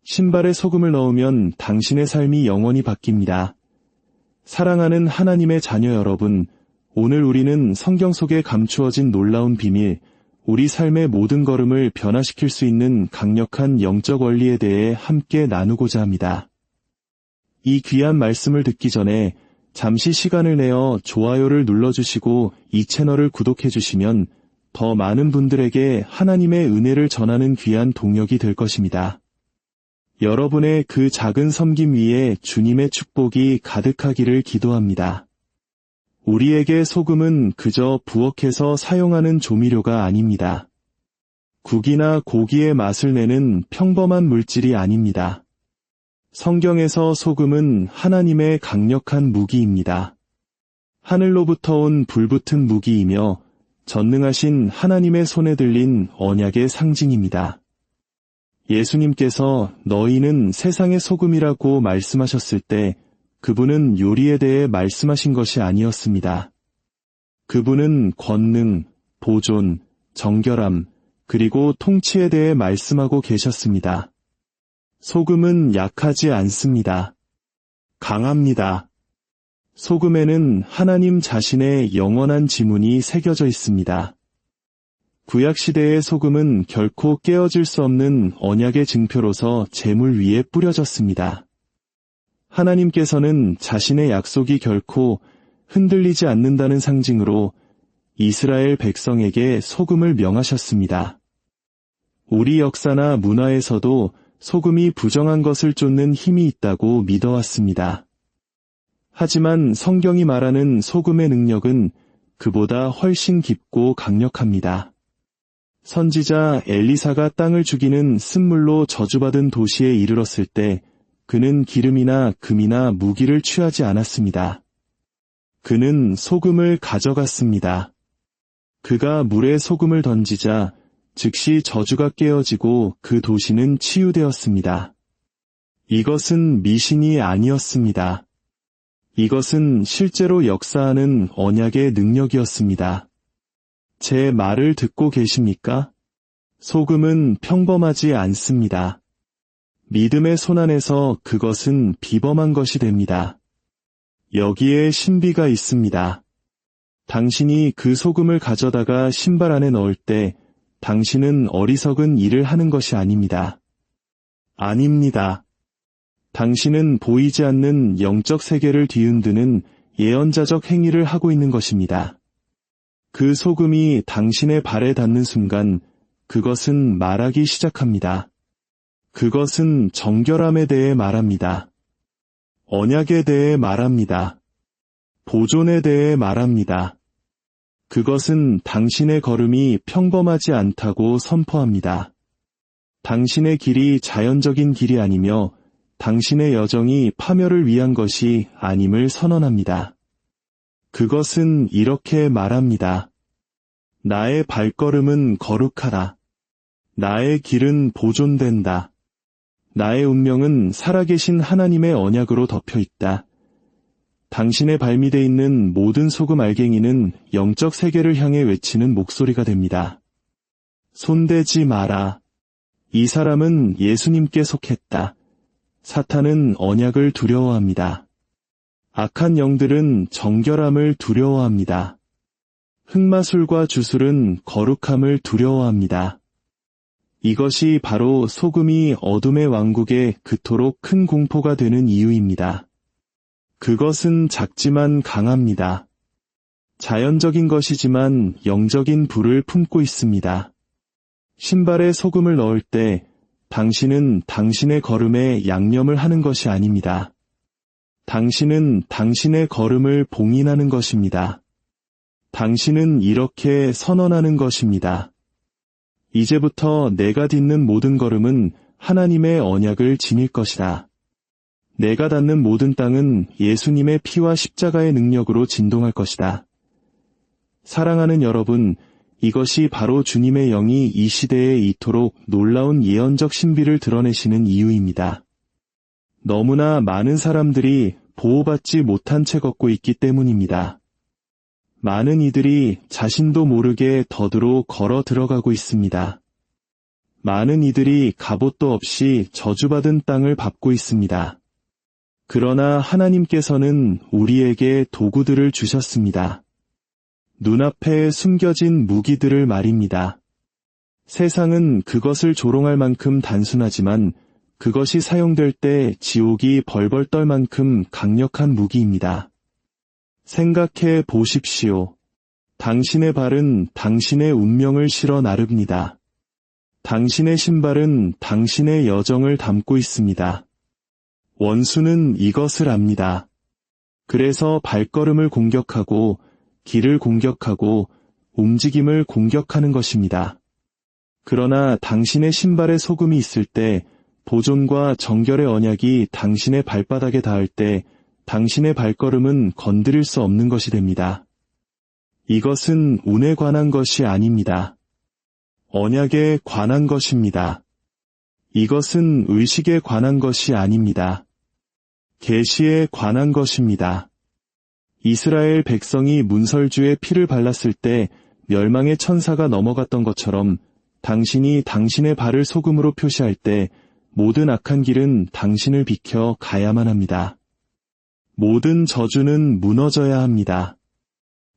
신발에 소금을 넣으면 당신의 삶이 영원히 바뀝니다. 사랑하는 하나님의 자녀 여러분, 오늘 우리는 성경 속에 감추어진 놀라운 비밀, 우리 삶의 모든 걸음을 변화시킬 수 있는 강력한 영적 원리에 대해 함께 나누고자 합니다. 이 귀한 말씀을 듣기 전에 잠시 시간을 내어 좋아요를 눌러주시고 이 채널을 구독해주시면 더 많은 분들에게 하나님의 은혜를 전하는 귀한 동력이 될 것입니다. 여러분의 그 작은 섬김 위에 주님의 축복이 가득하기를 기도합니다. 우리에게 소금은 그저 부엌에서 사용하는 조미료가 아닙니다. 국이나 고기의 맛을 내는 평범한 물질이 아닙니다. 성경에서 소금은 하나님의 강력한 무기입니다. 하늘로부터 온 불붙은 무기이며 전능하신 하나님의 손에 들린 언약의 상징입니다. 예수님께서 너희는 세상의 소금이라고 말씀하셨을 때 그분은 요리에 대해 말씀하신 것이 아니었습니다. 그분은 권능, 보존, 정결함, 그리고 통치에 대해 말씀하고 계셨습니다. 소금은 약하지 않습니다. 강합니다. 소금에는 하나님 자신의 영원한 지문이 새겨져 있습니다. 구약시대의 소금은 결코 깨어질 수 없는 언약의 증표로서 제물 위에 뿌려졌습니다. 하나님께서는 자신의 약속이 결코 흔들리지 않는다는 상징으로 이스라엘 백성에게 소금을 명하셨습니다. 우리 역사나 문화에서도 소금이 부정한 것을 쫓는 힘이 있다고 믿어왔습니다. 하지만 성경이 말하는 소금의 능력은 그보다 훨씬 깊고 강력합니다. 선지자 엘리사가 땅을 죽이는 쓴물로 저주받은 도시에 이르렀을 때 그는 기름이나 금이나 무기를 취하지 않았습니다. 그는 소금을 가져갔습니다. 그가 물에 소금을 던지자 즉시 저주가 깨어지고 그 도시는 치유되었습니다. 이것은 미신이 아니었습니다. 이것은 실제로 역사하는 언약의 능력이었습니다. 제 말을 듣고 계십니까? 소금은 평범하지 않습니다. 믿음의 손 안에서 그것은 비범한 것이 됩니다. 여기에 신비가 있습니다. 당신이 그 소금을 가져다가 신발 안에 넣을 때 당신은 어리석은 일을 하는 것이 아닙니다. 아닙니다. 당신은 보이지 않는 영적 세계를 뒤흔드는 예언자적 행위를 하고 있는 것입니다. 그 소금이 당신의 발에 닿는 순간 그것은 말하기 시작합니다. 그것은 정결함에 대해 말합니다. 언약에 대해 말합니다. 보존에 대해 말합니다. 그것은 당신의 걸음이 평범하지 않다고 선포합니다. 당신의 길이 자연적인 길이 아니며 당신의 여정이 파멸을 위한 것이 아님을 선언합니다. 그것은 이렇게 말합니다. 나의 발걸음은 거룩하다. 나의 길은 보존된다. 나의 운명은 살아계신 하나님의 언약으로 덮여 있다. 당신의 발밑에 있는 모든 소금 알갱이는 영적 세계를 향해 외치는 목소리가 됩니다. 손대지 마라. 이 사람은 예수님께 속했다. 사탄은 언약을 두려워합니다. 악한 영들은 정결함을 두려워합니다. 흑마술과 주술은 거룩함을 두려워합니다. 이것이 바로 소금이 어둠의 왕국에 그토록 큰 공포가 되는 이유입니다. 그것은 작지만 강합니다. 자연적인 것이지만 영적인 불을 품고 있습니다. 신발에 소금을 넣을 때 당신은 당신의 걸음에 양념을 하는 것이 아닙니다. 당신은 당신의 걸음을 봉인하는 것입니다. 당신은 이렇게 선언하는 것입니다. 이제부터 내가 딛는 모든 걸음은 하나님의 언약을 지닐 것이다. 내가 닿는 모든 땅은 예수님의 피와 십자가의 능력으로 진동할 것이다. 사랑하는 여러분, 이것이 바로 주님의 영이 이 시대에 이토록 놀라운 예언적 신비를 드러내시는 이유입니다. 너무나 많은 사람들이 보호받지 못한 채 걷고 있기 때문입니다. 많은 이들이 자신도 모르게 더드로 걸어 들어가고 있습니다. 많은 이들이 갑옷도 없이 저주받은 땅을 밟고 있습니다. 그러나 하나님께서는 우리에게 도구들을 주셨습니다. 눈앞에 숨겨진 무기들을 말입니다. 세상은 그것을 조롱할 만큼 단순하지만 그것이 사용될 때 지옥이 벌벌 떨 만큼 강력한 무기입니다. 생각해 보십시오. 당신의 발은 당신의 운명을 실어 나릅니다. 당신의 신발은 당신의 여정을 담고 있습니다. 원수는 이것을 압니다. 그래서 발걸음을 공격하고 길을 공격하고 움직임을 공격하는 것입니다. 그러나 당신의 신발에 소금이 있을 때, 보존과 정결의 언약이 당신의 발바닥에 닿을 때 당신의 발걸음은 건드릴 수 없는 것이 됩니다. 이것은 운에 관한 것이 아닙니다. 언약에 관한 것입니다. 이것은 의식에 관한 것이 아닙니다. 계시에 관한 것입니다. 이스라엘 백성이 문설주에 피를 발랐을 때 멸망의 천사가 넘어갔던 것처럼 당신이 당신의 발을 소금으로 표시할 때 모든 악한 길은 당신을 비켜 가야만 합니다. 모든 저주는 무너져야 합니다.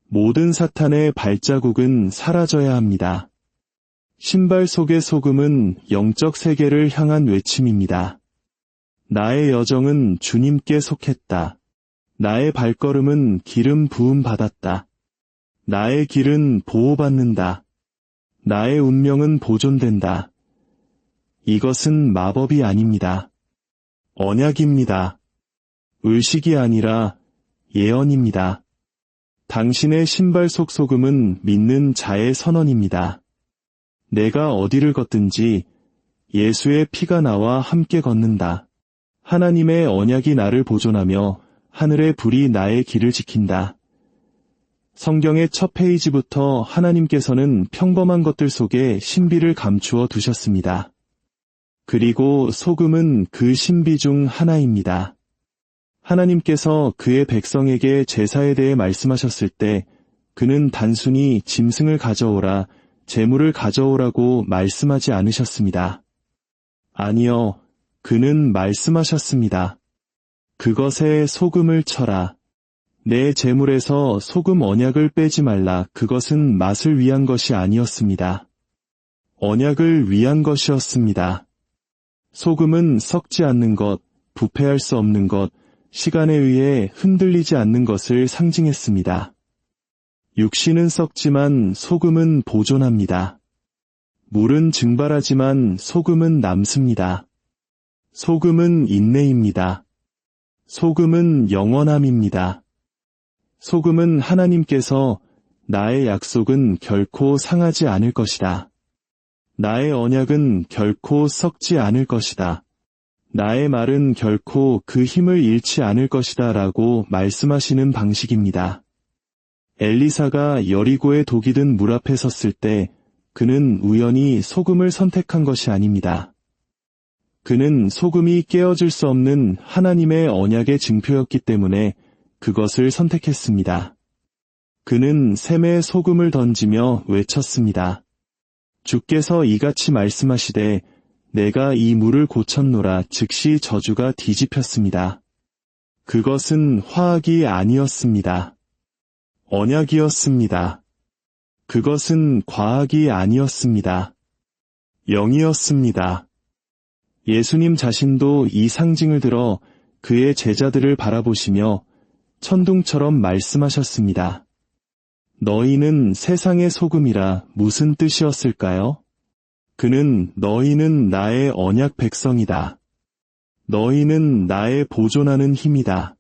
모든 사탄의 발자국은 사라져야 합니다. 신발 속의 소금은 영적 세계를 향한 외침입니다. 나의 여정은 주님께 속했다. 나의 발걸음은 기름 부음 받았다. 나의 길은 보호받는다. 나의 운명은 보존된다. 이것은 마법이 아닙니다. 언약입니다. 의식이 아니라 예언입니다. 당신의 신발 속 소금은 믿는 자의 선언입니다. 내가 어디를 걷든지 예수의 피가 나와 함께 걷는다. 하나님의 언약이 나를 보존하며 하늘의 불이 나의 길을 지킨다. 성경의 첫 페이지부터 하나님께서는 평범한 것들 속에 신비를 감추어 두셨습니다. 그리고 소금은 그 신비 중 하나입니다. 하나님께서 그의 백성에게 제사에 대해 말씀하셨을 때 그는 단순히 짐승을 가져오라, 제물을 가져오라고 말씀하지 않으셨습니다. 아니요, 그는 말씀하셨습니다. 그것에 소금을 쳐라. 내 제물에서 소금 언약을 빼지 말라. 그것은 맛을 위한 것이 아니었습니다. 언약을 위한 것이었습니다. 소금은 썩지 않는 것, 부패할 수 없는 것, 시간에 의해 흔들리지 않는 것을 상징했습니다. 육신은 썩지만 소금은 보존합니다. 물은 증발하지만 소금은 남습니다. 소금은 인내입니다. 소금은 영원함입니다. 소금은 하나님께서 나의 약속은 결코 상하지 않을 것이다. 나의 언약은 결코 썩지 않을 것이다. 나의 말은 결코 그 힘을 잃지 않을 것이다 라고 말씀하시는 방식입니다. 엘리사가 여리고의 독이 든 물 앞에 섰을 때 그는 우연히 소금을 선택한 것이 아닙니다. 그는 소금이 깨어질 수 없는 하나님의 언약의 증표였기 때문에 그것을 선택했습니다. 그는 샘에 소금을 던지며 외쳤습니다. 주께서 이같이 말씀하시되 내가 이 물을 고쳤노라. 즉시 저주가 뒤집혔습니다. 그것은 화학이 아니었습니다. 언약이었습니다. 그것은 과학이 아니었습니다. 영이었습니다. 예수님 자신도 이 상징을 들어 그의 제자들을 바라보시며 천둥처럼 말씀하셨습니다. 너희는 세상의 소금이라. 무슨 뜻이었을까요? 그는 너희는 나의 언약 백성이다. 너희는 나의 보존하는 힘이다.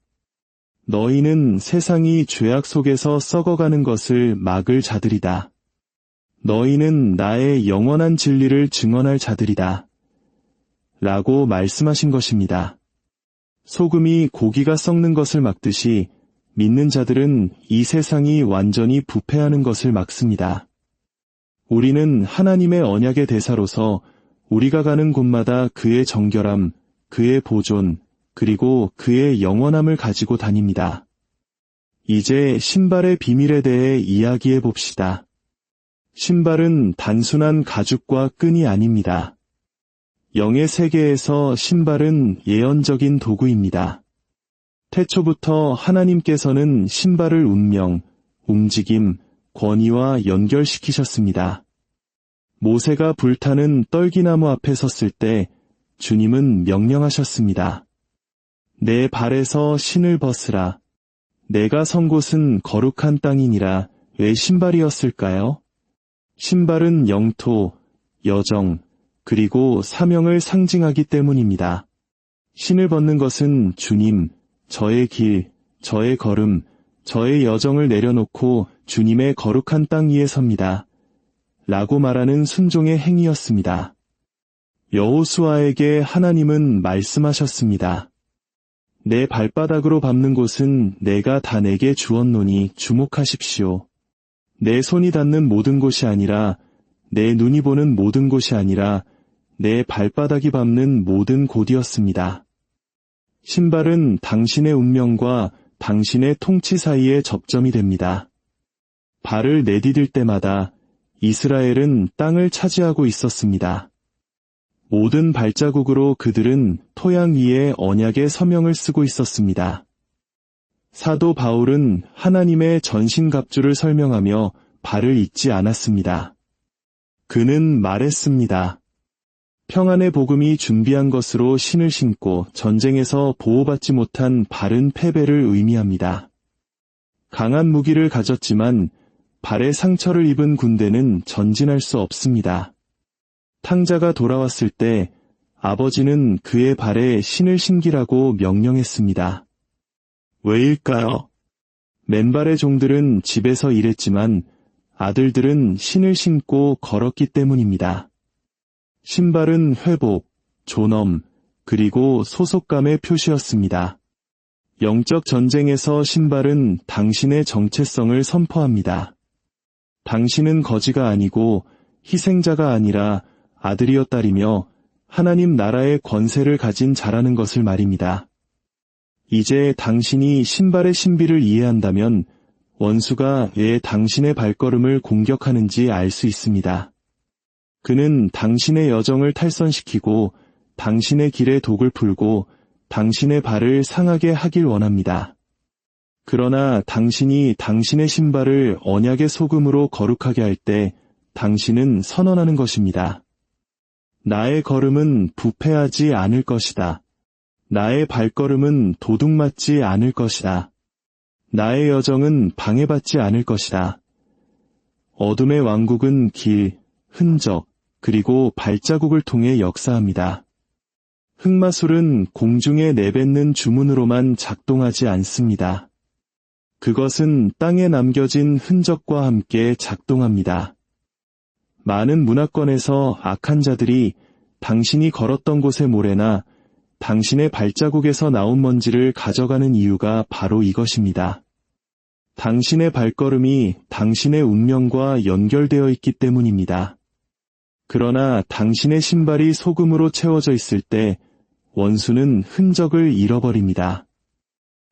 너희는 세상이 죄악 속에서 썩어가는 것을 막을 자들이다. 너희는 나의 영원한 진리를 증언할 자들이다. 라고 말씀하신 것입니다. 소금이 고기가 썩는 것을 막듯이 믿는 자들은 이 세상이 완전히 부패하는 것을 막습니다. 우리는 하나님의 언약의 대사로서 우리가 가는 곳마다 그의 정결함, 그의 보존, 그리고 그의 영원함을 가지고 다닙니다. 이제 신발의 비밀에 대해 이야기해 봅시다. 신발은 단순한 가죽과 끈이 아닙니다. 영의 세계에서 신발은 예언적인 도구입니다. 태초부터 하나님께서는 신발을 운명, 움직임, 권위와 연결시키셨습니다. 모세가 불타는 떨기나무 앞에 섰을 때 주님은 명령하셨습니다. 내 발에서 신을 벗으라. 내가 선 곳은 거룩한 땅이니라. 왜 신발이었을까요? 신발은 영토, 여정, 그리고 사명을 상징하기 때문입니다. 신을 벗는 것은 주님, 저의 길, 저의 걸음, 저의 여정을 내려놓고 주님의 거룩한 땅 위에 섭니다. 라고 말하는 순종의 행위였습니다. 여호수아에게 하나님은 말씀하셨습니다. 내 발바닥으로 밟는 곳은 내가 다 내게 주었노니 주목하십시오. 내 손이 닿는 모든 곳이 아니라, 내 눈이 보는 모든 곳이 아니라 내 발바닥이 밟는 모든 곳이었습니다. 신발은 당신의 운명과 당신의 통치 사이의 접점이 됩니다. 발을 내디딜 때마다 이스라엘은 땅을 차지하고 있었습니다. 모든 발자국으로 그들은 토양 위에 언약의 서명을 쓰고 있었습니다. 사도 바울은 하나님의 전신갑주를 설명하며 발을 잊지 않았습니다. 그는 말했습니다. 평안의 복음이 준비한 것으로 신을 신고 전쟁에서 보호받지 못한 발은 패배를 의미합니다. 강한 무기를 가졌지만 발에 상처를 입은 군대는 전진할 수 없습니다. 탕자가 돌아왔을 때 아버지는 그의 발에 신을 신기라고 명령했습니다. 왜일까요? 맨발의 종들은 집에서 일했지만 아들들은 신을 신고 걸었기 때문입니다. 신발은 회복, 존엄, 그리고 소속감의 표시였습니다. 영적 전쟁에서 신발은 당신의 정체성을 선포합니다. 당신은 거지가 아니고 희생자가 아니라 아들이여 딸이며 하나님 나라의 권세를 가진 자라는 것을 말입니다. 이제 당신이 신발의 신비를 이해한다면 원수가 왜 당신의 발걸음을 공격하는지 알 수 있습니다. 그는 당신의 여정을 탈선시키고 당신의 길에 독을 풀고 당신의 발을 상하게 하길 원합니다. 그러나 당신이 당신의 신발을 언약의 소금으로 거룩하게 할 때 당신은 선언하는 것입니다. 나의 걸음은 부패하지 않을 것이다. 나의 발걸음은 도둑맞지 않을 것이다. 나의 여정은 방해받지 않을 것이다. 어둠의 왕국은 길, 흔적, 그리고 발자국을 통해 역사합니다. 흑마술은 공중에 내뱉는 주문으로만 작동하지 않습니다. 그것은 땅에 남겨진 흔적과 함께 작동합니다. 많은 문화권에서 악한 자들이 당신이 걸었던 곳의 모래나 당신의 발자국에서 나온 먼지를 가져가는 이유가 바로 이것입니다. 당신의 발걸음이 당신의 운명과 연결되어 있기 때문입니다. 그러나 당신의 신발이 소금으로 채워져 있을 때 원수는 흔적을 잃어버립니다.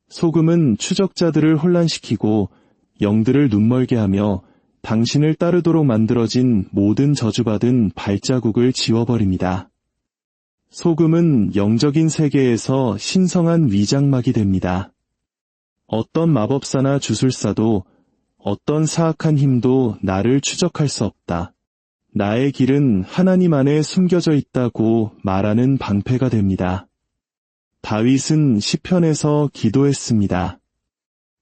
소금은 추적자들을 혼란시키고 영들을 눈멀게 하며 당신을 따르도록 만들어진 모든 저주받은 발자국을 지워버립니다. 소금은 영적인 세계에서 신성한 위장막이 됩니다. 어떤 마법사나 주술사도 어떤 사악한 힘도 나를 추적할 수 없다. 나의 길은 하나님 안에 숨겨져 있다고 말하는 방패가 됩니다. 다윗은 시편에서 기도했습니다.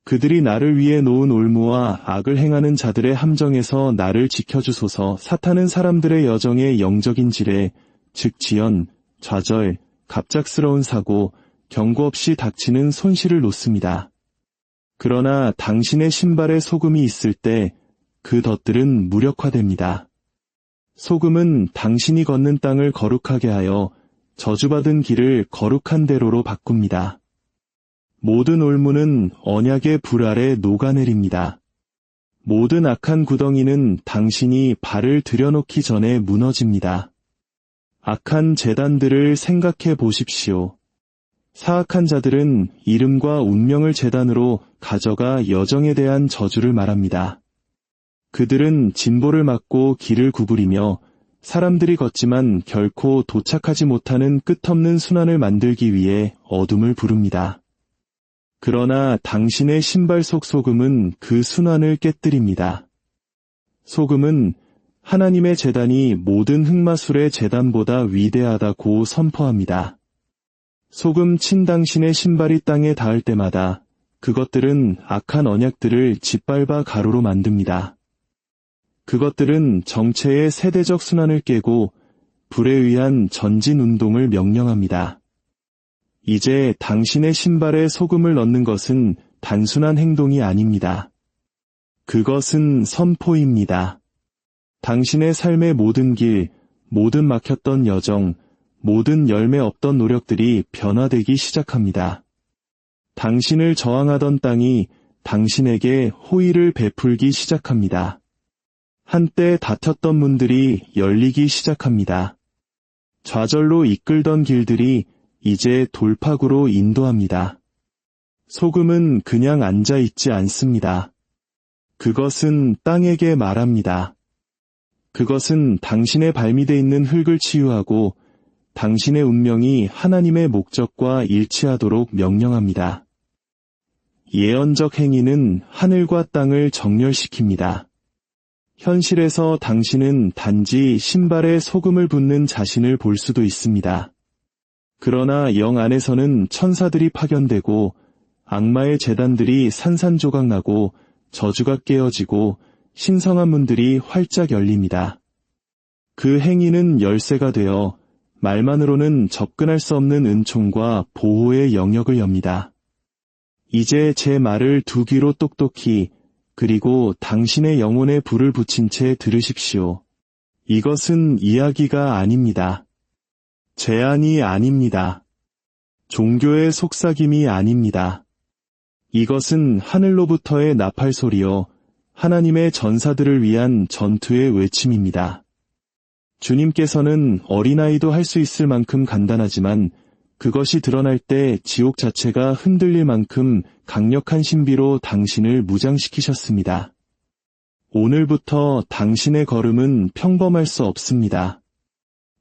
그들이 나를 위해 놓은 올무와 악을 행하는 자들의 함정에서 나를 지켜주소서. 사탄은 사람들의 여정의 영적인 지뢰, 즉 지연, 좌절, 갑작스러운 사고, 경고 없이 닥치는 손실을 놓습니다. 그러나 당신의 신발에 소금이 있을 때 그 덫들은 무력화됩니다. 소금은 당신이 걷는 땅을 거룩하게 하여 저주받은 길을 거룩한 대로로 바꿉니다. 모든 올무는 언약의 불 아래 녹아내립니다. 모든 악한 구덩이는 당신이 발을 들여놓기 전에 무너집니다. 악한 제단들을 생각해 보십시오. 사악한 자들은 이름과 운명을 제단으로 가져가 여정에 대한 저주를 말합니다. 그들은 진보를 막고 길을 구부리며 사람들이 걷지만 결코 도착하지 못하는 끝없는 순환을 만들기 위해 어둠을 부릅니다. 그러나 당신의 신발 속 소금은 그 순환을 깨뜨립니다. 소금은 하나님의 제단이 모든 흑마술의 제단보다 위대하다고 선포합니다. 소금 친 당신의 신발이 땅에 닿을 때마다 그것들은 악한 언약들을 짓밟아 가루로 만듭니다. 그것들은 정체의 세대적 순환을 깨고 불에 의한 전진 운동을 명령합니다. 이제 당신의 신발에 소금을 넣는 것은 단순한 행동이 아닙니다. 그것은 선포입니다. 당신의 삶의 모든 길, 모든 막혔던 여정, 모든 열매 없던 노력들이 변화되기 시작합니다. 당신을 저항하던 땅이 당신에게 호의를 베풀기 시작합니다. 한때 닫혔던 문들이 열리기 시작합니다. 좌절로 이끌던 길들이 이제 돌파구로 인도합니다. 소금은 그냥 앉아 있지 않습니다. 그것은 땅에게 말합니다. 그것은 당신의 발밑에 있는 흙을 치유하고 당신의 운명이 하나님의 목적과 일치하도록 명령합니다. 예언적 행위는 하늘과 땅을 정렬시킵니다. 현실에서 당신은 단지 신발에 소금을 붓는 자신을 볼 수도 있습니다. 그러나 영 안에서는 천사들이 파견되고 악마의 제단들이 산산조각나고 저주가 깨어지고 신성한 문들이 활짝 열립니다. 그 행위는 열쇠가 되어 말만으로는 접근할 수 없는 은총과 보호의 영역을 엽니다. 이제 제 말을 두 귀로 똑똑히 그리고 당신의 영혼에 불을 붙인 채 들으십시오. 이것은 이야기가 아닙니다. 제안이 아닙니다. 종교의 속삭임이 아닙니다. 이것은 하늘로부터의 나팔 소리요, 하나님의 전사들을 위한 전투의 외침입니다. 주님께서는 어린아이도 할 수 있을 만큼 간단하지만 그것이 드러날 때 지옥 자체가 흔들릴 만큼 강력한 신비로 당신을 무장시키셨습니다. 오늘부터 당신의 걸음은 평범할 수 없습니다.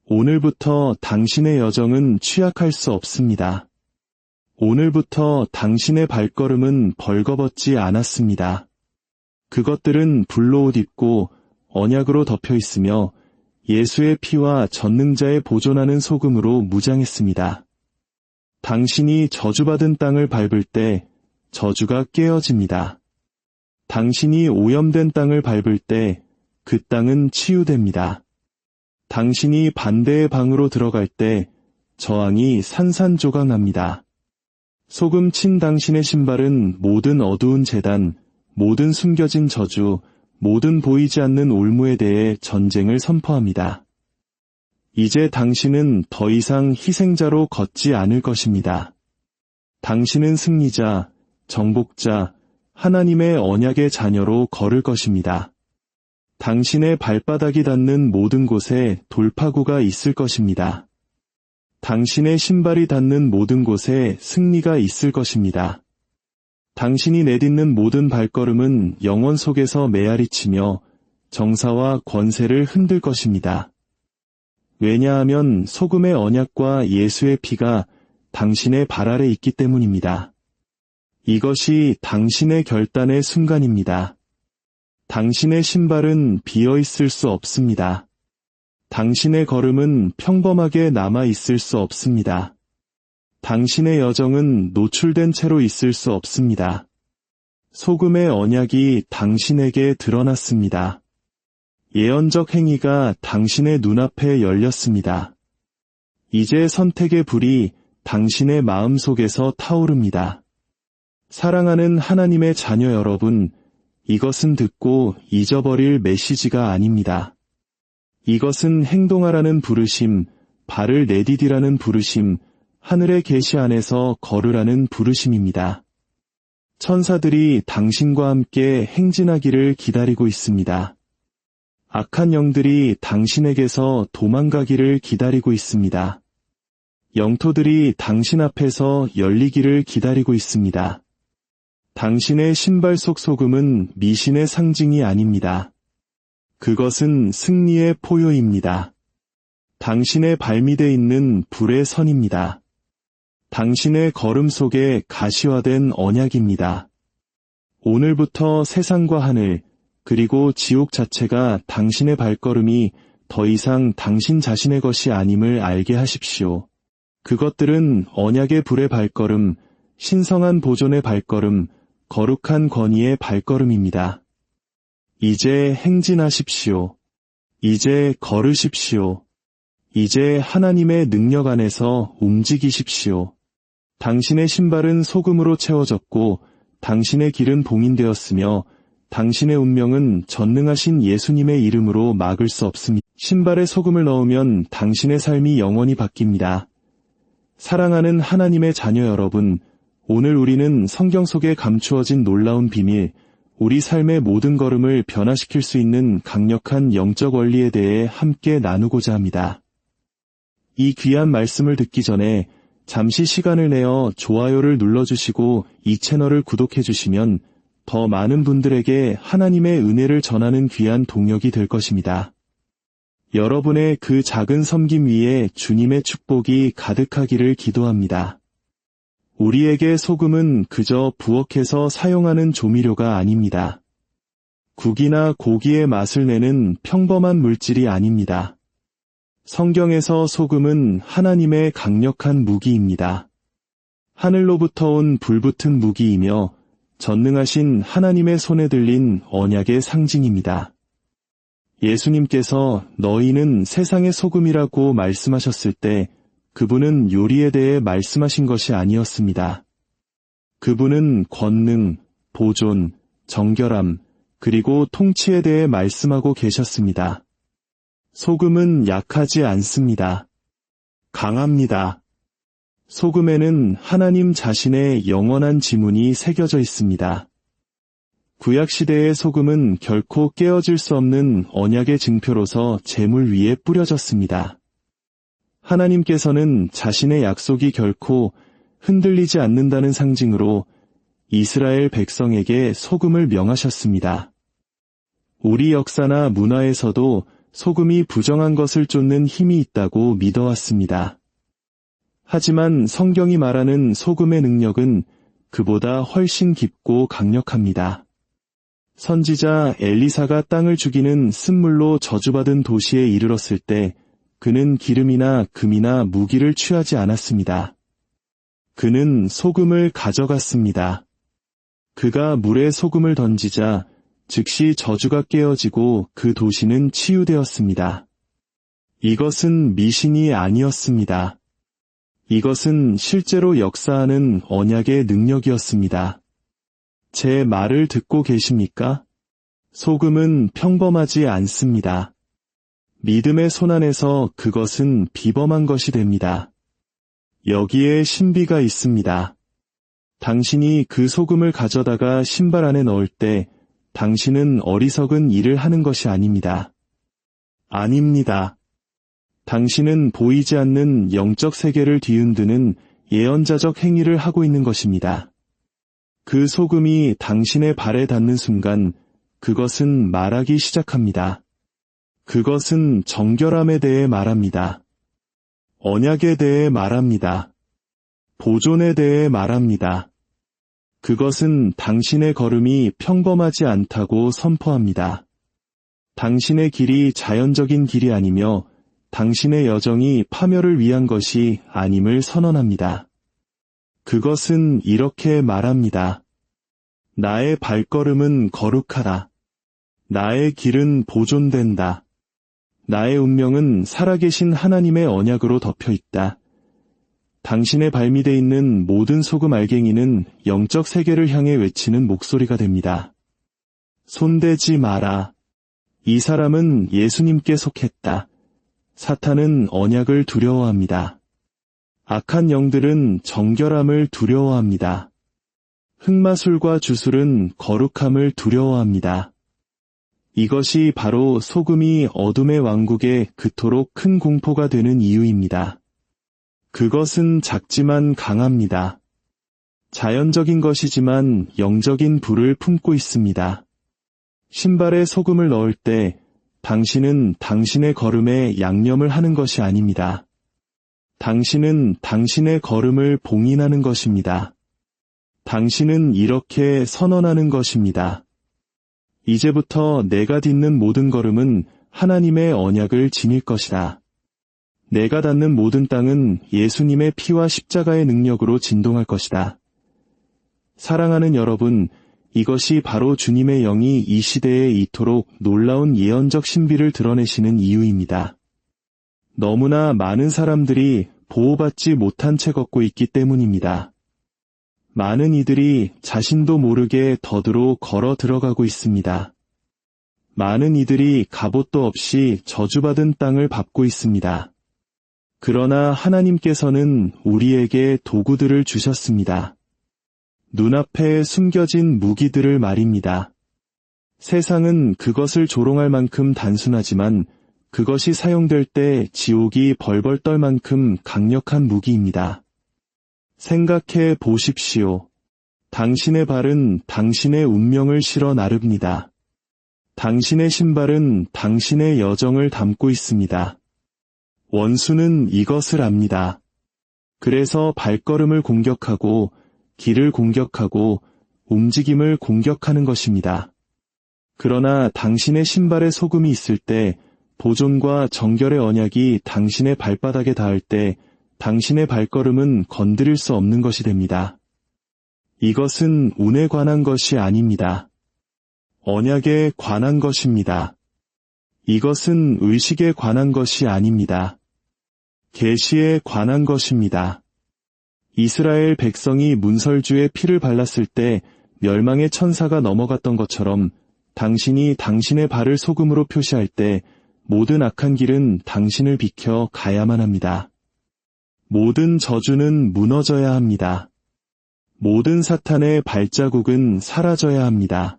오늘부터 당신의 여정은 취약할 수 없습니다. 오늘부터 당신의 발걸음은 벌거벗지 않았습니다. 그것들은 불로 옷 입고 언약으로 덮여 있으며 예수의 피와 전능자의 보존하는 소금으로 무장했습니다. 당신이 저주받은 땅을 밟을 때 저주가 깨어집니다. 당신이 오염된 땅을 밟을 때 그 땅은 치유됩니다. 당신이 반대의 방으로 들어갈 때 저항이 산산조각납니다. 소금 친 당신의 신발은 모든 어두운 재단, 모든 숨겨진 저주, 모든 보이지 않는 올무에 대해 전쟁을 선포합니다. 이제 당신은 더 이상 희생자로 걷지 않을 것입니다. 당신은 승리자, 정복자, 하나님의 언약의 자녀로 걸을 것입니다. 당신의 발바닥이 닿는 모든 곳에 돌파구가 있을 것입니다. 당신의 신발이 닿는 모든 곳에 승리가 있을 것입니다. 당신이 내딛는 모든 발걸음은 영원 속에서 메아리치며 정사와 권세를 흔들 것입니다. 왜냐하면 소금의 언약과 예수의 피가 당신의 발 아래 있기 때문입니다. 이것이 당신의 결단의 순간입니다. 당신의 신발은 비어있을 수 없습니다. 당신의 걸음은 평범하게 남아있을 수 없습니다. 당신의 여정은 노출된 채로 있을 수 없습니다. 소금의 언약이 당신에게 드러났습니다. 예언적 행위가 당신의 눈앞에 열렸습니다. 이제 선택의 불이 당신의 마음속에서 타오릅니다. 사랑하는 하나님의 자녀 여러분, 이것은 듣고 잊어버릴 메시지가 아닙니다. 이것은 행동하라는 부르심, 발을 내디디라는 부르심, 하늘의 계시 안에서 걸으라는 부르심입니다. 천사들이 당신과 함께 행진하기를 기다리고 있습니다. 악한 영들이 당신에게서 도망가기를 기다리고 있습니다. 영토들이 당신 앞에서 열리기를 기다리고 있습니다. 당신의 신발 속 소금은 미신의 상징이 아닙니다. 그것은 승리의 포효입니다. 당신의 발밑에 있는 불의 선입니다. 당신의 걸음 속에 가시화된 언약입니다. 오늘부터 세상과 하늘, 그리고 지옥 자체가 당신의 발걸음이 더 이상 당신 자신의 것이 아님을 알게 하십시오. 그것들은 언약의 불의 발걸음, 신성한 보존의 발걸음, 거룩한 권위의 발걸음입니다. 이제 행진하십시오. 이제 걸으십시오. 이제 하나님의 능력 안에서 움직이십시오. 당신의 신발은 소금으로 채워졌고 당신의 길은 봉인되었으며 당신의 운명은 전능하신 예수님의 이름으로 막을 수 없습니다. 신발에 소금을 넣으면 당신의 삶이 영원히 바뀝니다. 사랑하는 하나님의 자녀 여러분, 오늘 우리는 성경 속에 감추어진 놀라운 비밀, 우리 삶의 모든 걸음을 변화시킬 수 있는 강력한 영적 원리에 대해 함께 나누고자 합니다. 이 귀한 말씀을 듣기 전에 잠시 시간을 내어 좋아요를 눌러주시고 이 채널을 구독해주시면 더 많은 분들에게 하나님의 은혜를 전하는 귀한 동력이 될 것입니다. 여러분의 그 작은 섬김 위에 주님의 축복이 가득하기를 기도합니다. 우리에게 소금은 그저 부엌에서 사용하는 조미료가 아닙니다. 국이나 고기의 맛을 내는 평범한 물질이 아닙니다. 성경에서 소금은 하나님의 강력한 무기입니다. 하늘로부터 온 불붙은 무기이며 전능하신 하나님의 손에 들린 언약의 상징입니다. 예수님께서 너희는 세상의 소금이라고 말씀하셨을 때 그분은 요리에 대해 말씀하신 것이 아니었습니다. 그분은 권능, 보존, 정결함, 그리고 통치에 대해 말씀하고 계셨습니다. 소금은 약하지 않습니다. 강합니다. 소금에는 하나님 자신의 영원한 지문이 새겨져 있습니다. 구약시대의 소금은 결코 깨어질 수 없는 언약의 증표로서 제물 위에 뿌려졌습니다. 하나님께서는 자신의 약속이 결코 흔들리지 않는다는 상징으로 이스라엘 백성에게 소금을 명하셨습니다. 우리 역사나 문화에서도 소금이 부정한 것을 쫓는 힘이 있다고 믿어왔습니다. 하지만 성경이 말하는 소금의 능력은 그보다 훨씬 깊고 강력합니다. 선지자 엘리사가 땅을 죽이는 쓴물로 저주받은 도시에 이르렀을 때 그는 기름이나 금이나 무기를 취하지 않았습니다. 그는 소금을 가져갔습니다. 그가 물에 소금을 던지자 즉시 저주가 깨어지고 그 도시는 치유되었습니다. 이것은 미신이 아니었습니다. 이것은 실제로 역사하는 언약의 능력이었습니다. 제 말을 듣고 계십니까? 소금은 평범하지 않습니다. 믿음의 손안에서 그것은 비범한 것이 됩니다. 여기에 신비가 있습니다. 당신이 그 소금을 가져다가 신발 안에 넣을 때 당신은 어리석은 일을 하는 것이 아닙니다. 아닙니다. 당신은 보이지 않는 영적 세계를 뒤흔드는 예언자적 행위를 하고 있는 것입니다. 그 소금이 당신의 발에 닿는 순간 그것은 말하기 시작합니다. 그것은 정결함에 대해 말합니다. 언약에 대해 말합니다. 보존에 대해 말합니다. 그것은 당신의 걸음이 평범하지 않다고 선포합니다. 당신의 길이 자연적인 길이 아니며 당신의 여정이 파멸을 위한 것이 아님을 선언합니다. 그것은 이렇게 말합니다. 나의 발걸음은 거룩하다. 나의 길은 보존된다. 나의 운명은 살아계신 하나님의 언약으로 덮여 있다. 당신의 발밑에 있는 모든 소금 알갱이는 영적 세계를 향해 외치는 목소리가 됩니다. 손대지 마라. 이 사람은 예수님께 속했다. 사탄은 언약을 두려워합니다. 악한 영들은 정결함을 두려워합니다. 흑마술과 주술은 거룩함을 두려워합니다. 이것이 바로 소금이 어둠의 왕국에 그토록 큰 공포가 되는 이유입니다. 그것은 작지만 강합니다. 자연적인 것이지만 영적인 불을 품고 있습니다. 신발에 소금을 넣을 때 당신은 당신의 걸음에 양념을 하는 것이 아닙니다. 당신은 당신의 걸음을 봉인하는 것입니다. 당신은 이렇게 선언하는 것입니다. 이제부터 내가 딛는 모든 걸음은 하나님의 언약을 지닐 것이다. 내가 닿는 모든 땅은 예수님의 피와 십자가의 능력으로 진동할 것이다. 사랑하는 여러분, 이것이 바로 주님의 영이 이 시대에 이토록 놀라운 예언적 신비를 드러내시는 이유입니다. 너무나 많은 사람들이 보호받지 못한 채 걷고 있기 때문입니다. 많은 이들이 자신도 모르게 더드로 걸어 들어가고 있습니다. 많은 이들이 갑옷도 없이 저주받은 땅을 밟고 있습니다. 그러나 하나님께서는 우리에게 도구들을 주셨습니다. 눈앞에 숨겨진 무기들을 말입니다. 세상은 그것을 조롱할 만큼 단순하지만 그것이 사용될 때 지옥이 벌벌 떨 만큼 강력한 무기입니다. 생각해 보십시오. 당신의 발은 당신의 운명을 실어 나릅니다. 당신의 신발은 당신의 여정을 담고 있습니다. 원수는 이것을 압니다. 그래서 발걸음을 공격하고 길을 공격하고 움직임을 공격하는 것입니다. 그러나 당신의 신발에 소금이 있을 때, 보존과 정결의 언약이 당신의 발바닥에 닿을 때 당신의 발걸음은 건드릴 수 없는 것이 됩니다. 이것은 운에 관한 것이 아닙니다. 언약에 관한 것입니다. 이것은 의식에 관한 것이 아닙니다. 계시에 관한 것입니다. 이스라엘 백성이 문설주에 피를 발랐을 때 멸망의 천사가 넘어갔던 것처럼 당신이 당신의 발을 소금으로 표시할 때 모든 악한 길은 당신을 비켜 가야만 합니다. 모든 저주는 무너져야 합니다. 모든 사탄의 발자국은 사라져야 합니다.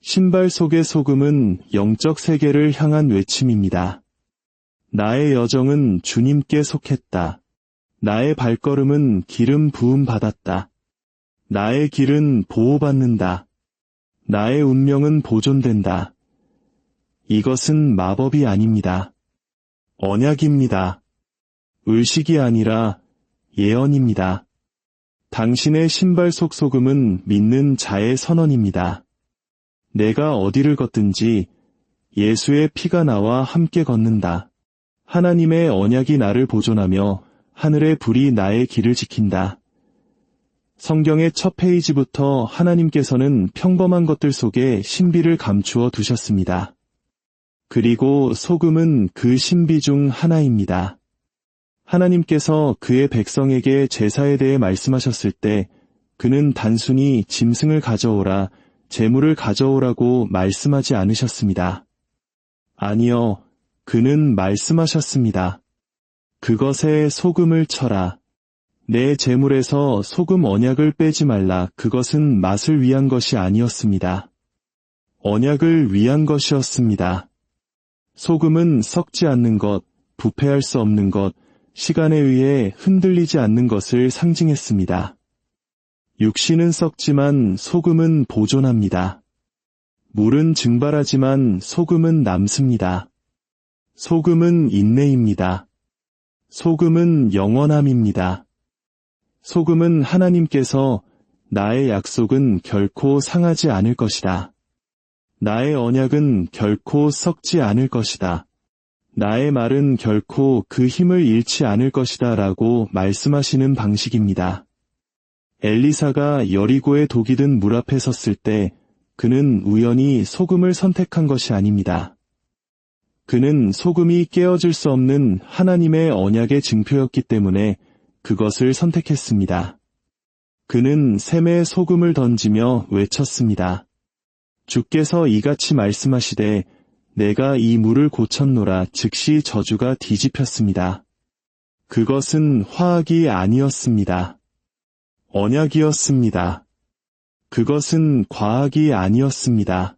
신발 속의 소금은 영적 세계를 향한 외침입니다. 나의 여정은 주님께 속했다. 나의 발걸음은 기름 부음 받았다. 나의 길은 보호받는다. 나의 운명은 보존된다. 이것은 마법이 아닙니다. 언약입니다. 의식이 아니라 예언입니다. 당신의 신발 속 소금은 믿는 자의 선언입니다. 내가 어디를 걷든지 예수의 피가 나와 함께 걷는다. 하나님의 언약이 나를 보존하며 하늘의 불이 나의 길을 지킨다. 성경의 첫 페이지부터 하나님께서는 평범한 것들 속에 신비를 감추어 두셨습니다. 그리고 소금은 그 신비 중 하나입니다. 하나님께서 그의 백성에게 제사에 대해 말씀하셨을 때 그는 단순히 짐승을 가져오라, 제물을 가져오라고 말씀하지 않으셨습니다. 아니요, 그는 말씀하셨습니다. 그것에 소금을 쳐라. 내 제물에서 소금 언약을 빼지 말라. 그것은 맛을 위한 것이 아니었습니다. 언약을 위한 것이었습니다. 소금은 썩지 않는 것, 부패할 수 없는 것, 시간에 의해 흔들리지 않는 것을 상징했습니다. 육신은 썩지만 소금은 보존합니다. 물은 증발하지만 소금은 남습니다. 소금은 인내입니다. 소금은 영원함입니다. 소금은 하나님께서 나의 약속은 결코 상하지 않을 것이다. 나의 언약은 결코 썩지 않을 것이다. 나의 말은 결코 그 힘을 잃지 않을 것이다 라고 말씀하시는 방식입니다. 엘리사가 여리고의 독이 든 물 앞에 섰을 때 그는 우연히 소금을 선택한 것이 아닙니다. 그는 소금이 깨어질 수 없는 하나님의 언약의 증표였기 때문에 그것을 선택했습니다. 그는 샘에 소금을 던지며 외쳤습니다. 주께서 이같이 말씀하시되 내가 이 물을 고쳤노라. 즉시 저주가 뒤집혔습니다. 그것은 화학이 아니었습니다. 언약이었습니다. 그것은 과학이 아니었습니다.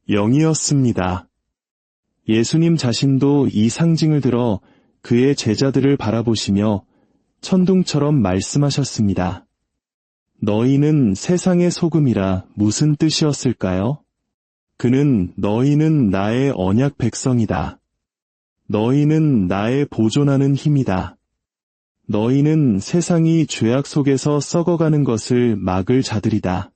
영이었습니다. 예수님 자신도 이 상징을 들어 그의 제자들을 바라보시며 천둥처럼 말씀하셨습니다. 너희는 세상의 소금이라. 무슨 뜻이었을까요? 그는 너희는 나의 언약 백성이다. 너희는 나의 보존하는 힘이다. 너희는 세상이 죄악 속에서 썩어가는 것을 막을 자들이다.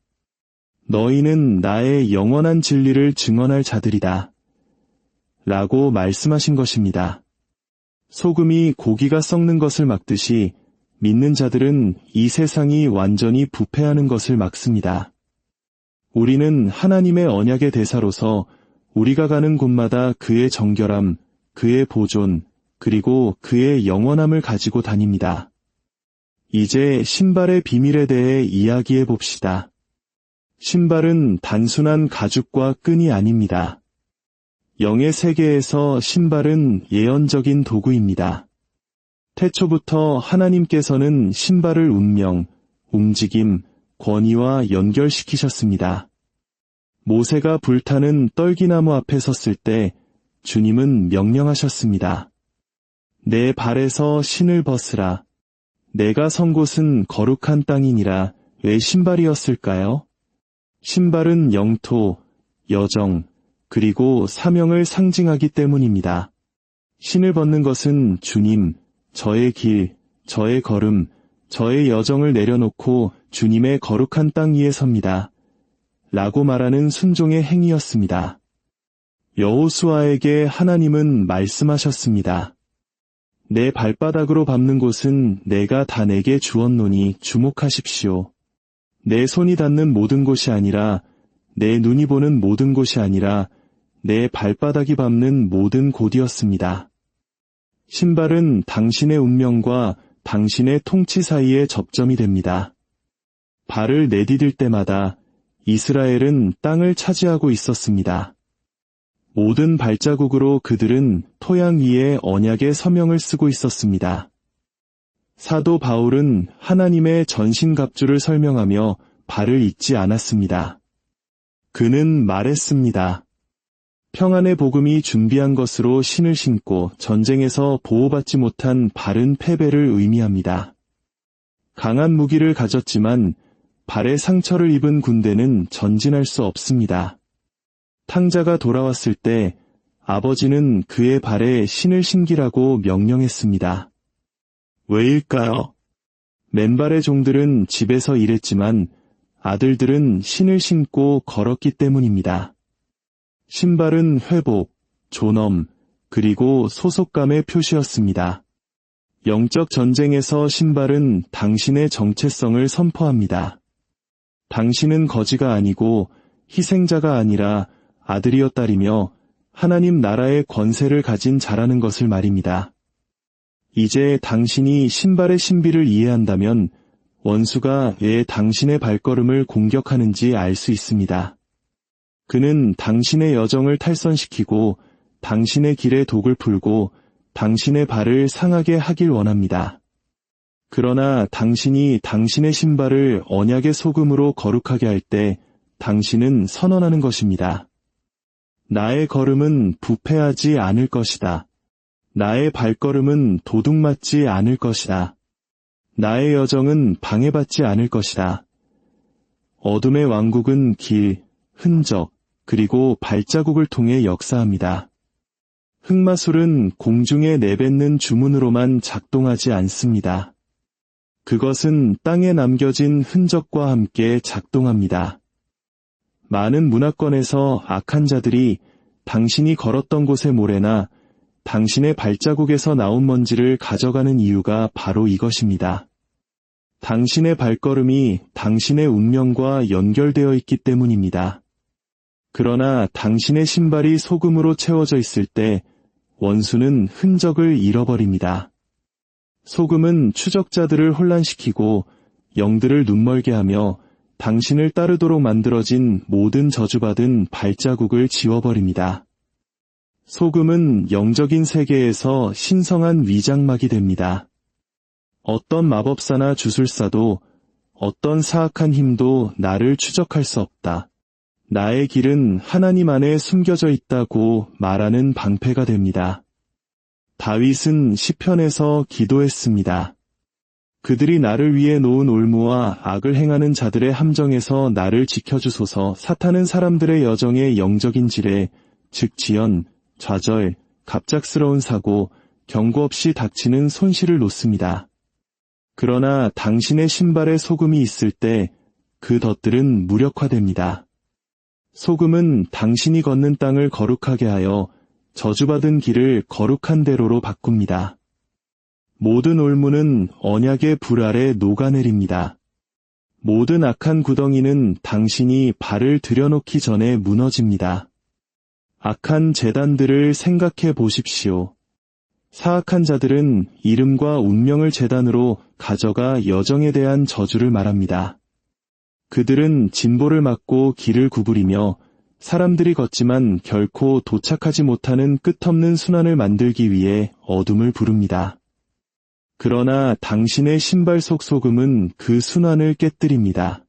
너희는 나의 영원한 진리를 증언할 자들이다. 라고 말씀하신 것입니다. 소금이 고기가 썩는 것을 막듯이 믿는 자들은 이 세상이 완전히 부패하는 것을 막습니다. 우리는 하나님의 언약의 대사로서 우리가 가는 곳마다 그의 정결함, 그의 보존, 그리고 그의 영원함을 가지고 다닙니다. 이제 신발의 비밀에 대해 이야기해 봅시다. 신발은 단순한 가죽과 끈이 아닙니다. 영의 세계에서 신발은 예언적인 도구입니다. 태초부터 하나님께서는 신발을 운명, 움직임, 권위와 연결시키셨습니다. 모세가 불타는 떨기나무 앞에 섰을 때 주님은 명령하셨습니다. 내 발에서 신을 벗으라. 내가 선 곳은 거룩한 땅이니라. 왜 신발이었을까요? 신발은 영토, 여정, 그리고 사명을 상징하기 때문입니다. 신을 벗는 것은 주님, 저의 길, 저의 걸음, 저의 여정을 내려놓고 주님의 거룩한 땅 위에 섭니다. 라고 말하는 순종의 행위였습니다. 여호수아에게 하나님은 말씀하셨습니다. 내 발바닥으로 밟는 곳은 내가 다 내게 주었노니 주목하십시오. 내 손이 닿는 모든 곳이 아니라, 내 눈이 보는 모든 곳이 아니라 내 발바닥이 밟는 모든 곳이었습니다. 신발은 당신의 운명과 당신의 통치 사이의 접점이 됩니다. 발을 내디딜 때마다 이스라엘은 땅을 차지하고 있었습니다. 모든 발자국으로 그들은 토양 위에 언약의 서명을 쓰고 있었습니다. 사도 바울은 하나님의 전신갑주를 설명하며 발을 잊지 않았습니다. 그는 말했습니다. 평안의 복음이 준비한 것으로 신을 신고 전쟁에서 보호받지 못한 발은 패배를 의미합니다. 강한 무기를 가졌지만 발에 상처를 입은 군대는 전진할 수 없습니다. 탕자가 돌아왔을 때 아버지는 그의 발에 신을 신기라고 명령했습니다. 왜일까요? 맨발의 종들은 집에서 일했지만 아들들은 신을 신고 걸었기 때문입니다. 신발은 회복, 존엄, 그리고 소속감의 표시였습니다. 영적 전쟁에서 신발은 당신의 정체성을 선포합니다. 당신은 거지가 아니고 희생자가 아니라 아들이여 딸이며 하나님 나라의 권세를 가진 자라는 것을 말입니다. 이제 당신이 신발의 신비를 이해한다면 원수가 왜 당신의 발걸음을 공격하는지 알 수 있습니다. 그는 당신의 여정을 탈선시키고 당신의 길에 독을 풀고 당신의 발을 상하게 하길 원합니다. 그러나 당신이 당신의 신발을 언약의 소금으로 거룩하게 할 때 당신은 선언하는 것입니다. 나의 걸음은 부패하지 않을 것이다. 나의 발걸음은 도둑맞지 않을 것이다. 나의 여정은 방해받지 않을 것이다. 어둠의 왕국은 길, 흔적, 그리고 발자국을 통해 역사합니다. 흑마술은 공중에 내뱉는 주문으로만 작동하지 않습니다. 그것은 땅에 남겨진 흔적과 함께 작동합니다. 많은 문화권에서 악한 자들이 당신이 걸었던 곳의 모래나 당신의 발자국에서 나온 먼지를 가져가는 이유가 바로 이것입니다. 당신의 발걸음이 당신의 운명과 연결되어 있기 때문입니다. 그러나 당신의 신발이 소금으로 채워져 있을 때 원수는 흔적을 잃어버립니다. 소금은 추적자들을 혼란시키고 영들을 눈멀게 하며 당신을 따르도록 만들어진 모든 저주받은 발자국을 지워버립니다. 소금은 영적인 세계에서 신성한 위장막이 됩니다. 어떤 마법사나 주술사도 어떤 사악한 힘도 나를 추적할 수 없다. 나의 길은 하나님 안에 숨겨져 있다고 말하는 방패가 됩니다. 다윗은 시편에서 기도했습니다. 그들이 나를 위해 놓은 올무와 악을 행하는 자들의 함정에서 나를 지켜주소서. 사탄은 사람들의 여정의 영적인 지뢰, 즉 지연, 좌절, 갑작스러운 사고, 경고 없이 닥치는 손실을 놓습니다. 그러나 당신의 신발에 소금이 있을 때 그 덫들은 무력화됩니다. 소금은 당신이 걷는 땅을 거룩하게 하여 저주받은 길을 거룩한 대로로 바꿉니다. 모든 올무는 언약의 불 아래 녹아내립니다. 모든 악한 구덩이는 당신이 발을 들여놓기 전에 무너집니다. 악한 제단들을 생각해 보십시오. 사악한 자들은 이름과 운명을 제단으로 가져가 여정에 대한 저주를 말합니다. 그들은 진보를 막고 길을 구부리며 사람들이 걷지만 결코 도착하지 못하는 끝없는 순환을 만들기 위해 어둠을 부릅니다. 그러나 당신의 신발 속 소금은 그 순환을 깨뜨립니다.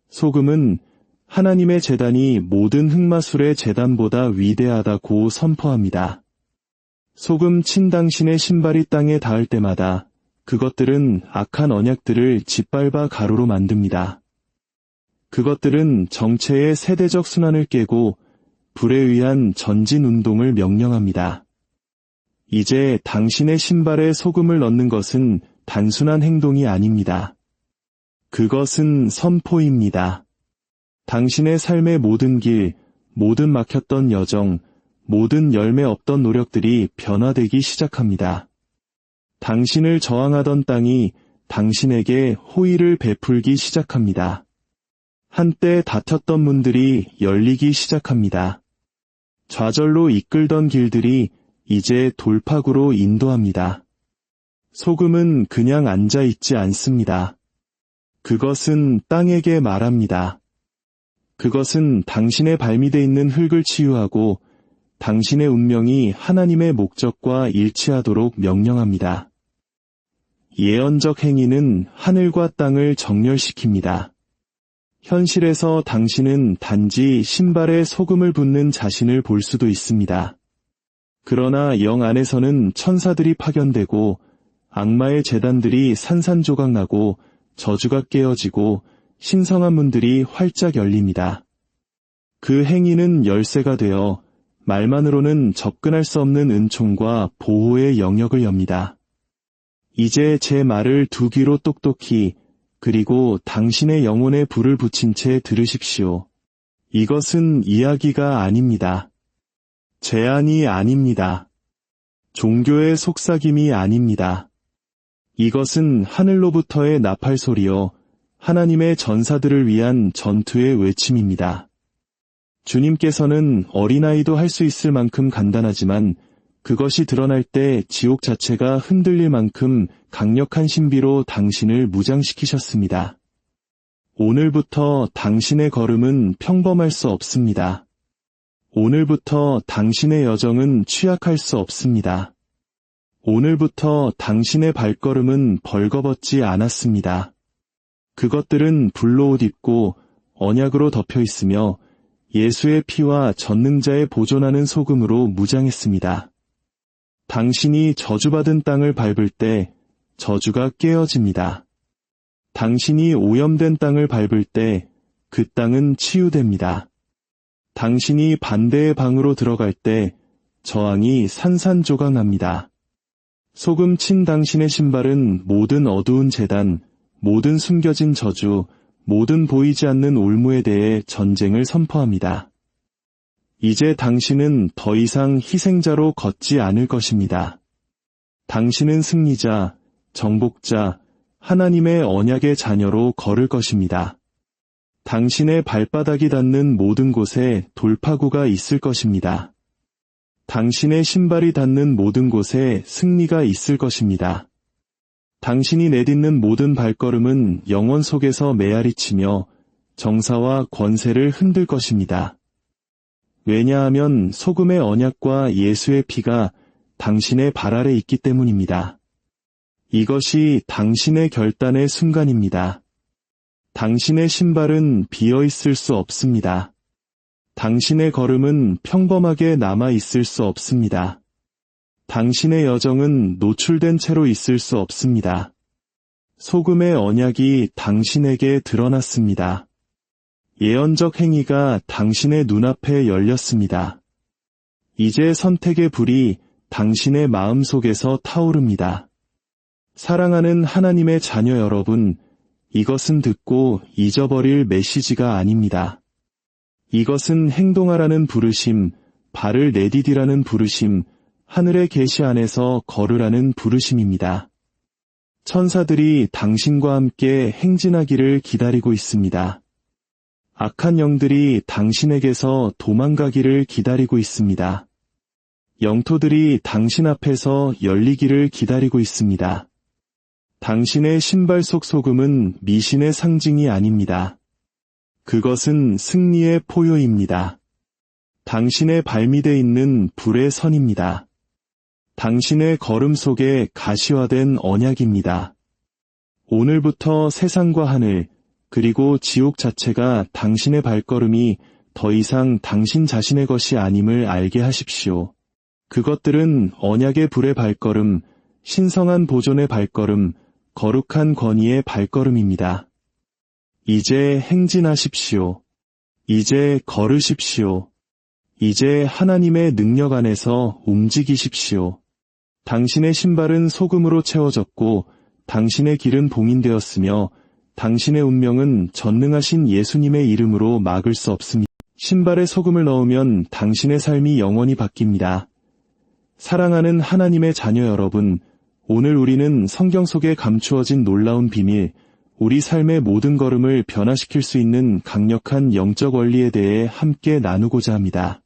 소금은 하나님의 제단이 모든 흑마술의 제단보다 위대하다고 선포합니다. 소금 친 당신의 신발이 땅에 닿을 때마다 그것들은 악한 언약들을 짓밟아 가루로 만듭니다. 그것들은 정체의 세대적 순환을 깨고 불에 의한 전진 운동을 명령합니다. 이제 당신의 신발에 소금을 넣는 것은 단순한 행동이 아닙니다. 그것은 선포입니다. 당신의 삶의 모든 길, 모든 막혔던 여정, 모든 열매 없던 노력들이 변화되기 시작합니다. 당신을 저항하던 땅이 당신에게 호의를 베풀기 시작합니다. 한때 닫혔던 문들이 열리기 시작합니다. 좌절로 이끌던 길들이 이제 돌파구로 인도합니다. 소금은 그냥 앉아있지 않습니다. 그것은 땅에게 말합니다. 그것은 당신의 발밑에 있는 흙을 치유하고 당신의 운명이 하나님의 목적과 일치하도록 명령합니다. 예언적 행위는 하늘과 땅을 정렬시킵니다. 현실에서 당신은 단지 신발에 소금을 붓는 자신을 볼 수도 있습니다. 그러나 영 안에서는 천사들이 파견되고 악마의 제단들이 산산조각나고 저주가 깨어지고 신성한 문들이 활짝 열립니다. 그 행위는 열쇠가 되어 말만으로는 접근할 수 없는 은총과 보호의 영역을 엽니다. 이제 제 말을 두 귀로 똑똑히 그리고 당신의 영혼에 불을 붙인 채 들으십시오. 이것은 이야기가 아닙니다. 제안이 아닙니다. 종교의 속삭임이 아닙니다. 이것은 하늘로부터의 나팔 소리요, 하나님의 전사들을 위한 전투의 외침입니다. 주님께서는 어린아이도 할 수 있을 만큼 간단하지만 그것이 드러날 때 지옥 자체가 흔들릴 만큼 강력한 신비로 당신을 무장시키셨습니다. 오늘부터 당신의 걸음은 평범할 수 없습니다. 오늘부터 당신의 여정은 취약할 수 없습니다. 오늘부터 당신의 발걸음은 벌거벗지 않았습니다. 그것들은 불로 옷 입고 언약으로 덮여 있으며 예수의 피와 전능자의 보존하는 소금으로 무장했습니다. 당신이 저주받은 땅을 밟을 때 저주가 깨어집니다. 당신이 오염된 땅을 밟을 때 그 땅은 치유됩니다. 당신이 반대의 방으로 들어갈 때 저항이 산산조각납니다. 소금 친 당신의 신발은 모든 어두운 재단, 모든 숨겨진 저주, 모든 보이지 않는 올무에 대해 전쟁을 선포합니다. 이제 당신은 더 이상 희생자로 걷지 않을 것입니다. 당신은 승리자, 정복자, 하나님의 언약의 자녀로 걸을 것입니다. 당신의 발바닥이 닿는 모든 곳에 돌파구가 있을 것입니다. 당신의 신발이 닿는 모든 곳에 승리가 있을 것입니다. 당신이 내딛는 모든 발걸음은 영원 속에서 메아리치며 정사와 권세를 흔들 것입니다. 왜냐하면 소금의 언약과 예수의 피가 당신의 발 아래 있기 때문입니다. 이것이 당신의 결단의 순간입니다. 당신의 신발은 비어 있을 수 없습니다. 당신의 걸음은 평범하게 남아 있을 수 없습니다. 당신의 여정은 노출된 채로 있을 수 없습니다. 소금의 언약이 당신에게 드러났습니다. 예언적 행위가 당신의 눈앞에 열렸습니다. 이제 선택의 불이 당신의 마음속에서 타오릅니다. 사랑하는 하나님의 자녀 여러분, 이것은 듣고 잊어버릴 메시지가 아닙니다. 이것은 행동하라는 부르심, 발을 내디디라는 부르심, 하늘의 계시 안에서 걸으라는 부르심입니다. 천사들이 당신과 함께 행진하기를 기다리고 있습니다. 악한 영들이 당신에게서 도망가기를 기다리고 있습니다. 영토들이 당신 앞에서 열리기를 기다리고 있습니다. 당신의 신발 속 소금은 미신의 상징이 아닙니다. 그것은 승리의 포효입니다. 당신의 발밑에 있는 불의 선입니다. 당신의 걸음 속에 가시화된 언약입니다. 오늘부터 세상과 하늘, 그리고 지옥 자체가 당신의 발걸음이 더 이상 당신 자신의 것이 아님을 알게 하십시오. 그것들은 언약의 불의 발걸음, 신성한 보존의 발걸음, 거룩한 권위의 발걸음입니다. 이제 행진하십시오. 이제 걸으십시오. 이제 하나님의 능력 안에서 움직이십시오. 당신의 신발은 소금으로 채워졌고 당신의 길은 봉인되었으며 당신의 운명은 전능하신 예수님의 이름으로 막을 수 없습니다. 신발에 소금을 넣으면 당신의 삶이 영원히 바뀝니다. 사랑하는 하나님의 자녀 여러분, 오늘 우리는 성경 속에 감추어진 놀라운 비밀, 우리 삶의 모든 걸음을 변화시킬 수 있는 강력한 영적 원리에 대해 함께 나누고자 합니다.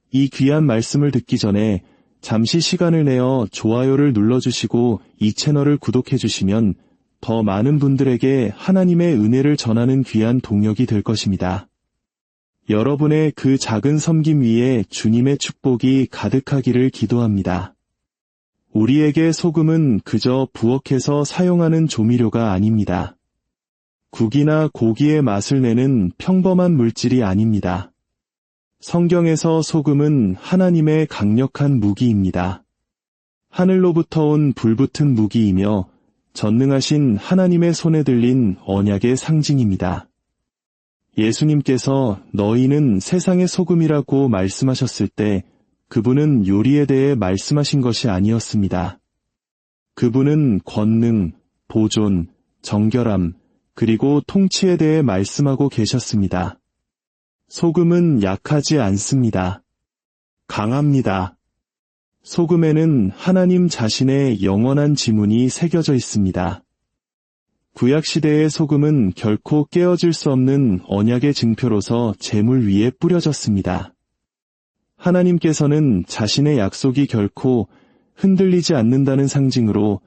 이 귀한 말씀을 듣기 전에 잠시 시간을 내어 좋아요를 눌러주시고 이 채널을 구독해주시면 더 많은 분들에게 하나님의 은혜를 전하는 귀한 동력이 될 것입니다. 여러분의 그 작은 섬김 위에 주님의 축복이 가득하기를 기도합니다. 우리에게 소금은 그저 부엌에서 사용하는 조미료가 아닙니다. 국이나 고기의 맛을 내는 평범한 물질이 아닙니다. 성경에서 소금은 하나님의 강력한 무기입니다. 하늘로부터 온 불붙은 무기이며 전능하신 하나님의 손에 들린 언약의 상징입니다. 예수님께서 너희는 세상의 소금이라고 말씀하셨을 때 그분은 요리에 대해 말씀하신 것이 아니었습니다. 그분은 권능, 보존, 정결함, 그리고 통치에 대해 말씀하고 계셨습니다. 소금은 약하지 않습니다. 강합니다. 소금에는 하나님 자신의 영원한 지문이 새겨져 있습니다. 구약시대의 소금은 결코 깨어질 수 없는 언약의 증표로서 제물 위에 뿌려졌습니다. 하나님께서는 자신의 약속이 결코 흔들리지 않는다는 상징으로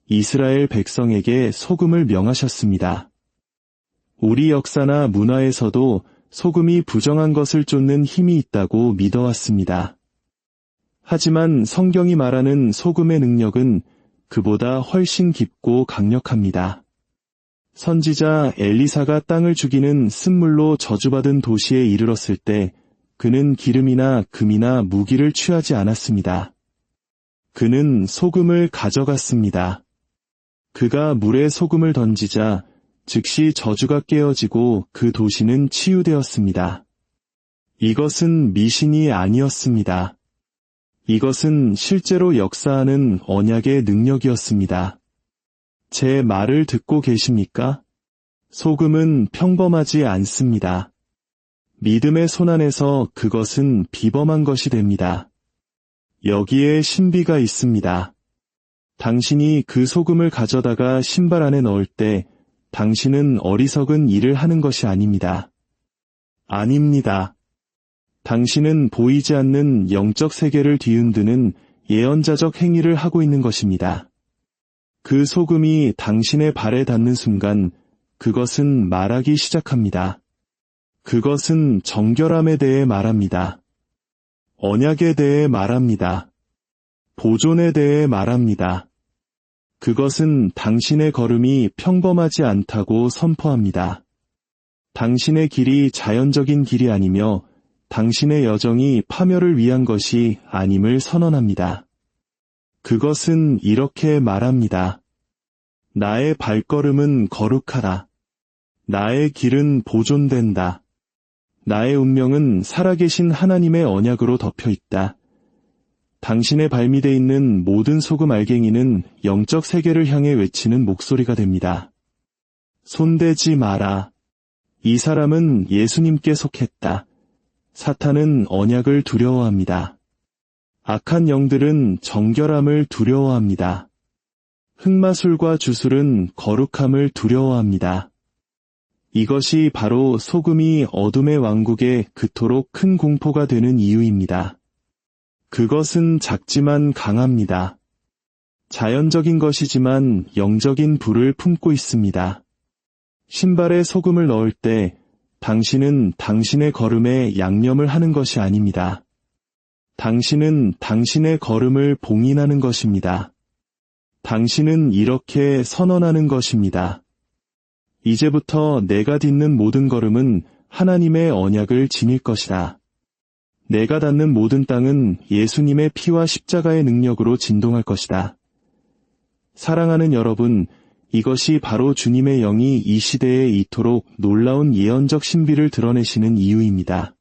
이스라엘 백성에게 소금을 명하셨습니다. 우리 역사나 문화에서도 소금이 부정한 것을 쫓는 힘이 있다고 믿어왔습니다. 하지만 성경이 말하는 소금의 능력은 그보다 훨씬 깊고 강력합니다. 선지자 엘리사가 땅을 죽이는 쓴물로 저주받은 도시에 이르렀을 때 그는 기름이나 금이나 무기를 취하지 않았습니다. 그는 소금을 가져갔습니다. 그가 물에 소금을 던지자 즉시 저주가 깨어지고 그 도시는 치유되었습니다. 이것은 미신이 아니었습니다. 이것은 실제로 역사하는 언약의 능력이었습니다. 제 말을 듣고 계십니까? 소금은 평범하지 않습니다. 믿음의 손 안에서 그것은 비범한 것이 됩니다. 여기에 신비가 있습니다. 당신이 그 소금을 가져다가 신발 안에 넣을 때 당신은 어리석은 일을 하는 것이 아닙니다. 아닙니다. 당신은 보이지 않는 영적 세계를 뒤흔드는 예언자적 행위를 하고 있는 것입니다. 그 소금이 당신의 발에 닿는 순간 그것은 말하기 시작합니다. 그것은 정결함에 대해 말합니다. 언약에 대해 말합니다. 보존에 대해 말합니다. 그것은 당신의 걸음이 평범하지 않다고 선포합니다. 당신의 길이 자연적인 길이 아니며 당신의 여정이 파멸을 위한 것이 아님을 선언합니다. 그것은 이렇게 말합니다. 나의 발걸음은 거룩하다. 나의 길은 보존된다. 나의 운명은 살아계신 하나님의 언약으로 덮여 있다. 당신의 발밑에 있는 모든 소금 알갱이는 영적 세계를 향해 외치는 목소리가 됩니다. 손대지 마라. 이 사람은 예수님께 속했다. 사탄은 언약을 두려워합니다. 악한 영들은 정결함을 두려워합니다. 흑마술과 주술은 거룩함을 두려워합니다. 이것이 바로 소금이 어둠의 왕국에 그토록 큰 공포가 되는 이유입니다. 그것은 작지만 강합니다. 자연적인 것이지만 영적인 불을 품고 있습니다. 신발에 소금을 넣을 때 당신은 당신의 걸음에 양념을 하는 것이 아닙니다. 당신은 당신의 걸음을 봉인하는 것입니다. 당신은 이렇게 선언하는 것입니다. 이제부터 내가 딛는 모든 걸음은 하나님의 언약을 지닐 것이다. 내가 닿는 모든 땅은 예수님의 피와 십자가의 능력으로 진동할 것이다. 사랑하는 여러분, 이것이 바로 주님의 영이 이 시대에 이토록 놀라운 예언적 신비를 드러내시는 이유입니다.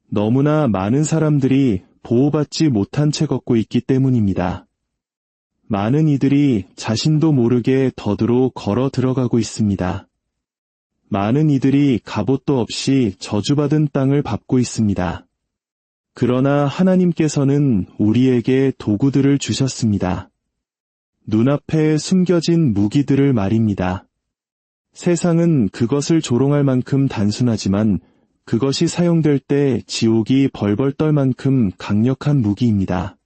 너무나 많은 사람들이 보호받지 못한 채 걷고 있기 때문입니다. 많은 이들이 자신도 모르게 더드로 걸어 들어가고 있습니다. 많은 이들이 갑옷도 없이 저주받은 땅을 밟고 있습니다. 그러나 하나님께서는 우리에게 도구들을 주셨습니다. 눈앞에 숨겨진 무기들을 말입니다. 세상은 그것을 조롱할 만큼 단순하지만 그것이 사용될 때 지옥이 벌벌 떨 만큼 강력한 무기입니다.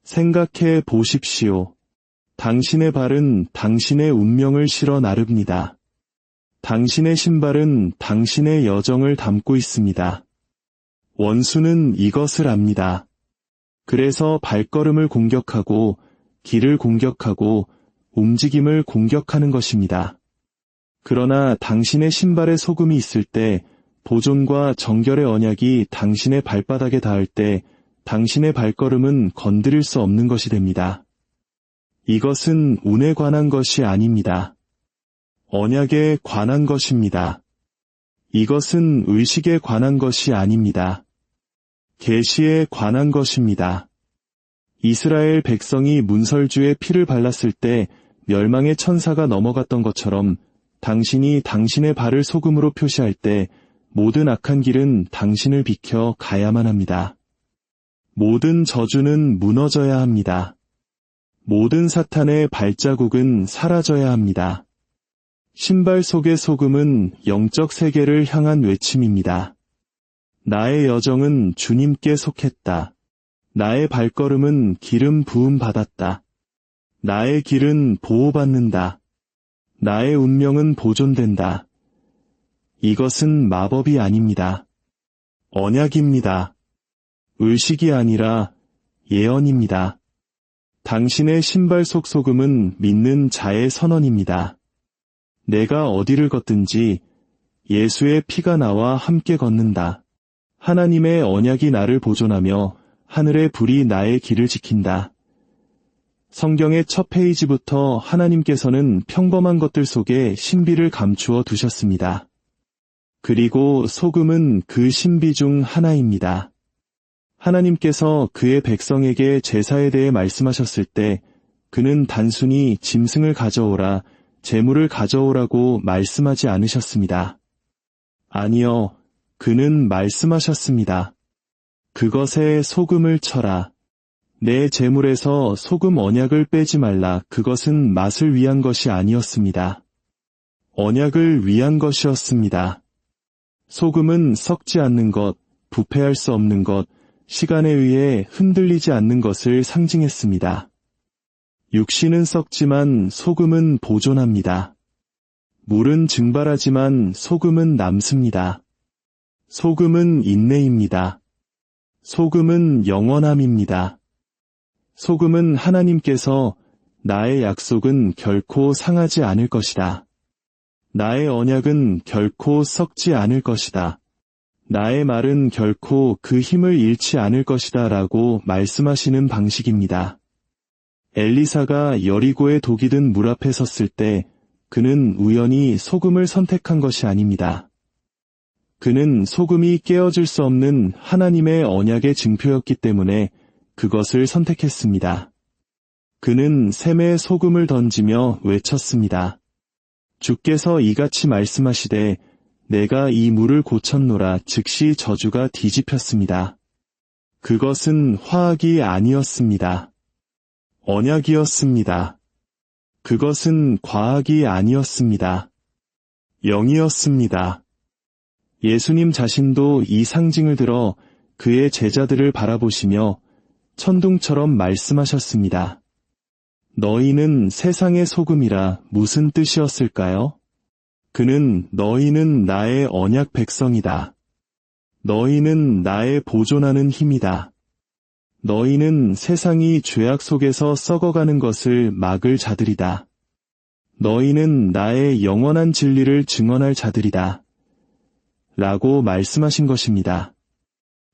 생각해 보십시오. 당신의 발은 당신의 운명을 실어 나릅니다. 당신의 신발은 당신의 여정을 담고 있습니다. 원수는 이것을 압니다. 그래서 발걸음을 공격하고 길을 공격하고 움직임을 공격하는 것입니다. 그러나 당신의 신발에 소금이 있을 때, 보존과 정결의 언약이 당신의 발바닥에 닿을 때 당신의 발걸음은 건드릴 수 없는 것이 됩니다. 이것은 운에 관한 것이 아닙니다. 언약에 관한 것입니다. 이것은 의식에 관한 것이 아닙니다. 계시에 관한 것입니다. 이스라엘 백성이 문설주에 피를 발랐을 때 멸망의 천사가 넘어갔던 것처럼 당신이 당신의 발을 소금으로 표시할 때 모든 악한 길은 당신을 비켜 가야만 합니다. 모든 저주는 무너져야 합니다. 모든 사탄의 발자국은 사라져야 합니다. 신발 속의 소금은 영적 세계를 향한 외침입니다. 나의 여정은 주님께 속했다. 나의 발걸음은 기름 부음 받았다. 나의 길은 보호받는다. 나의 운명은 보존된다. 이것은 마법이 아닙니다. 언약입니다. 의식이 아니라 예언입니다. 당신의 신발 속 소금은 믿는 자의 선언입니다. 내가 어디를 걷든지 예수의 피가 나와 함께 걷는다. 하나님의 언약이 나를 보존하며 하늘의 불이 나의 길을 지킨다. 성경의 첫 페이지부터 하나님께서는 평범한 것들 속에 신비를 감추어 두셨습니다. 그리고 소금은 그 신비 중 하나입니다. 하나님께서 그의 백성에게 제사에 대해 말씀하셨을 때 그는 단순히 짐승을 가져오라, 제물을 가져오라고 말씀하지 않으셨습니다. 아니요, 그는 말씀하셨습니다. 그것에 소금을 쳐라. 내 제물에서 소금 언약을 빼지 말라. 그것은 맛을 위한 것이 아니었습니다. 언약을 위한 것이었습니다. 소금은 썩지 않는 것, 부패할 수 없는 것, 시간에 의해 흔들리지 않는 것을 상징했습니다. 육신은 썩지만 소금은 보존합니다. 물은 증발하지만 소금은 남습니다. 소금은 인내입니다. 소금은 영원함입니다. 소금은 하나님께서 나의 약속은 결코 상하지 않을 것이다. 나의 언약은 결코 썩지 않을 것이다. 나의 말은 결코 그 힘을 잃지 않을 것이다 라고 말씀하시는 방식입니다. 엘리사가 여리고의 독이 든 물 앞에 섰을 때 그는 우연히 소금을 선택한 것이 아닙니다. 그는 소금이 깨어질 수 없는 하나님의 언약의 증표였기 때문에 그것을 선택했습니다. 그는 샘에 소금을 던지며 외쳤습니다. 주께서 이같이 말씀하시되 내가 이 물을 고쳤노라. 즉시 저주가 뒤집혔습니다. 그것은 화학이 아니었습니다. 언약이었습니다. 그것은 과학이 아니었습니다. 영이었습니다. 예수님 자신도 이 상징을 들어 그의 제자들을 바라보시며 천둥처럼 말씀하셨습니다. 너희는 세상의 소금이라 무슨 뜻이었을까요? 그는 너희는 나의 언약 백성이다. 너희는 나의 보존하는 힘이다. 너희는 세상이 죄악 속에서 썩어가는 것을 막을 자들이다. 너희는 나의 영원한 진리를 증언할 자들이다. 라고 말씀하신 것입니다.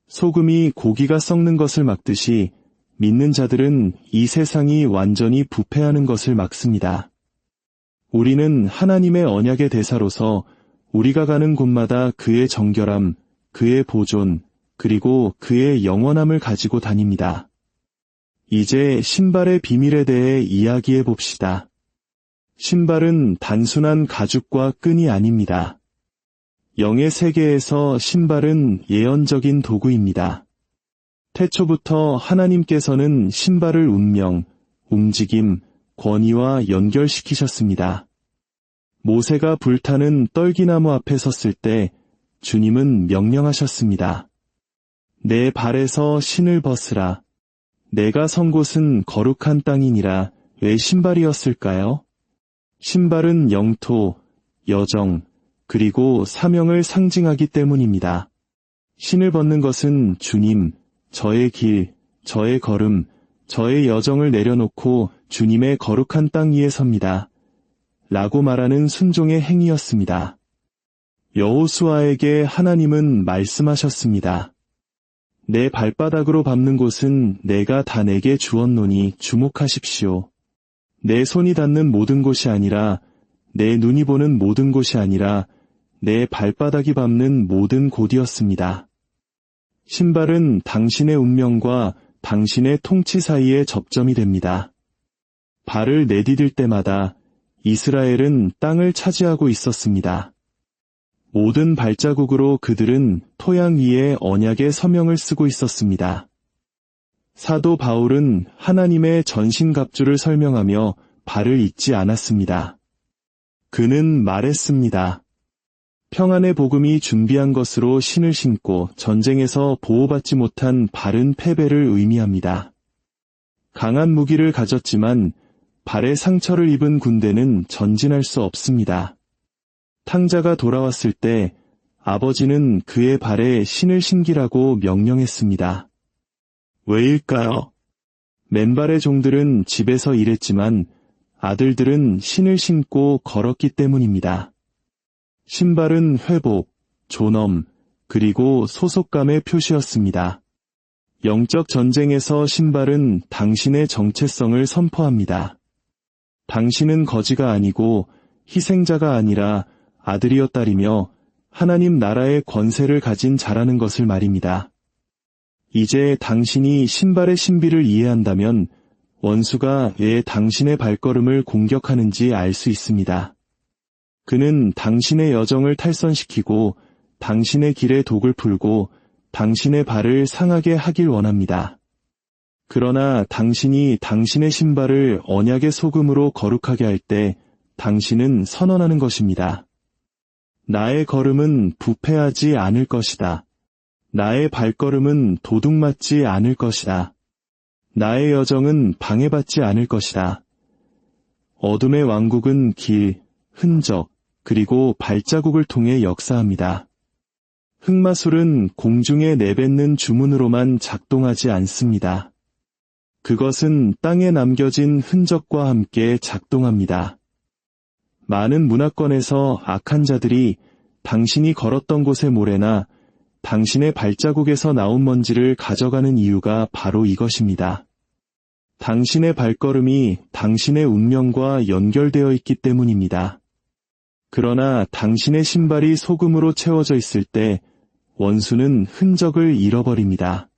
소금이 고기가 썩는 것을 막듯이 믿는 자들은 이 세상이 완전히 부패하는 것을 막습니다. 우리는 하나님의 언약의 대사로서 우리가 가는 곳마다 그의 정결함, 그의 보존, 그리고 그의 영원함을 가지고 다닙니다. 이제 신발의 비밀에 대해 이야기해 봅시다. 신발은 단순한 가죽과 끈이 아닙니다. 영의 세계에서 신발은 예언적인 도구입니다. 태초부터 하나님께서는 신발을 운명, 움직임, 권위와 연결시키셨습니다. 모세가 불타는 떨기나무 앞에 섰을 때 주님은 명령하셨습니다. 내 발에서 신을 벗으라. 내가 선 곳은 거룩한 땅이니라. 왜 신발이었을까요? 신발은 영토, 여정, 그리고 사명을 상징하기 때문입니다. 신을 벗는 것은 주님, 저의 길, 저의 걸음, 저의 여정을 내려놓고 주님의 거룩한 땅 위에 섭니다. 라고 말하는 순종의 행위였습니다. 여호수아에게 하나님은 말씀하셨습니다. 내 발바닥으로 밟는 곳은 내가 다 내게 주었노니 주목하십시오. 내 손이 닿는 모든 곳이 아니라, 내 눈이 보는 모든 곳이 아니라 내 발바닥이 밟는 모든 곳이었습니다. 신발은 당신의 운명과 당신의 통치 사이의 접점이 됩니다. 발을 내디딜 때마다 이스라엘은 땅을 차지하고 있었습니다. 모든 발자국으로 그들은 토양 위에 언약의 서명을 쓰고 있었습니다. 사도 바울은 하나님의 전신갑주를 설명하며 발을 잇지 않았습니다. 그는 말했습니다. 평안의 복음이 준비한 것으로 신을 신고 전쟁에서 보호받지 못한 발은 패배를 의미합니다. 강한 무기를 가졌지만 발에 상처를 입은 군대는 전진할 수 없습니다. 탕자가 돌아왔을 때 아버지는 그의 발에 신을 신기라고 명령했습니다. 왜일까요? 맨발의 종들은 집에서 일했지만 아들들은 신을 신고 걸었기 때문입니다. 신발은 회복, 존엄, 그리고 소속감의 표시였습니다. 영적 전쟁에서 신발은 당신의 정체성을 선포합니다. 당신은 거지가 아니고 희생자가 아니라 아들이여 딸이며 하나님 나라의 권세를 가진 자라는 것을 말입니다. 이제 당신이 신발의 신비를 이해한다면 원수가 왜 당신의 발걸음을 공격하는지 알 수 있습니다. 그는 당신의 여정을 탈선시키고 당신의 길에 독을 풀고 당신의 발을 상하게 하길 원합니다. 그러나 당신이 당신의 신발을 언약의 소금으로 거룩하게 할 때 당신은 선언하는 것입니다. 나의 걸음은 부패하지 않을 것이다. 나의 발걸음은 도둑맞지 않을 것이다. 나의 여정은 방해받지 않을 것이다. 어둠의 왕국은 길, 흔적, 그리고 발자국을 통해 역사합니다. 흑마술은 공중에 내뱉는 주문으로만 작동하지 않습니다. 그것은 땅에 남겨진 흔적과 함께 작동합니다. 많은 문화권에서 악한 자들이 당신이 걸었던 곳의 모래나 당신의 발자국에서 나온 먼지를 가져가는 이유가 바로 이것입니다. 당신의 발걸음이 당신의 운명과 연결되어 있기 때문입니다. 그러나 당신의 신발이 소금으로 채워져 있을 때 원수는 흔적을 잃어버립니다.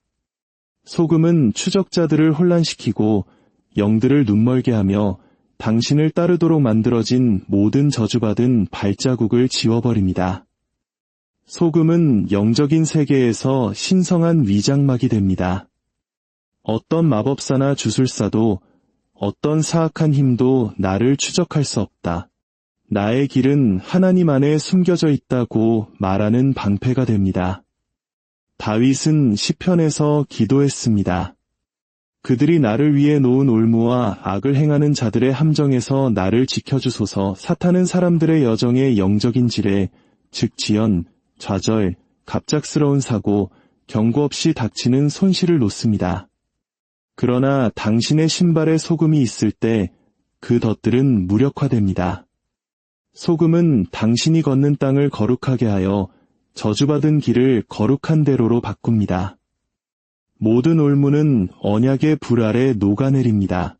소금은 추적자들을 혼란시키고 영들을 눈멀게 하며 당신을 따르도록 만들어진 모든 저주받은 발자국을 지워버립니다. 소금은 영적인 세계에서 신성한 위장막이 됩니다. 어떤 마법사나 주술사도 어떤 사악한 힘도 나를 추적할 수 없다. 나의 길은 하나님 안에 숨겨져 있다고 말하는 방패가 됩니다. 다윗은 시편에서 기도했습니다. 그들이 나를 위해 놓은 올무와 악을 행하는 자들의 함정에서 나를 지켜주소서. 사탄은 사람들의 여정의 영적인 지뢰, 즉 지연, 좌절, 갑작스러운 사고, 경고 없이 닥치는 손실을 놓습니다. 그러나 당신의 신발에 소금이 있을 때 그 덫들은 무력화됩니다. 소금은 당신이 걷는 땅을 거룩하게 하여 저주받은 길을 거룩한 대로로 바꿉니다. 모든 올무는 언약의 불 아래 녹아내립니다.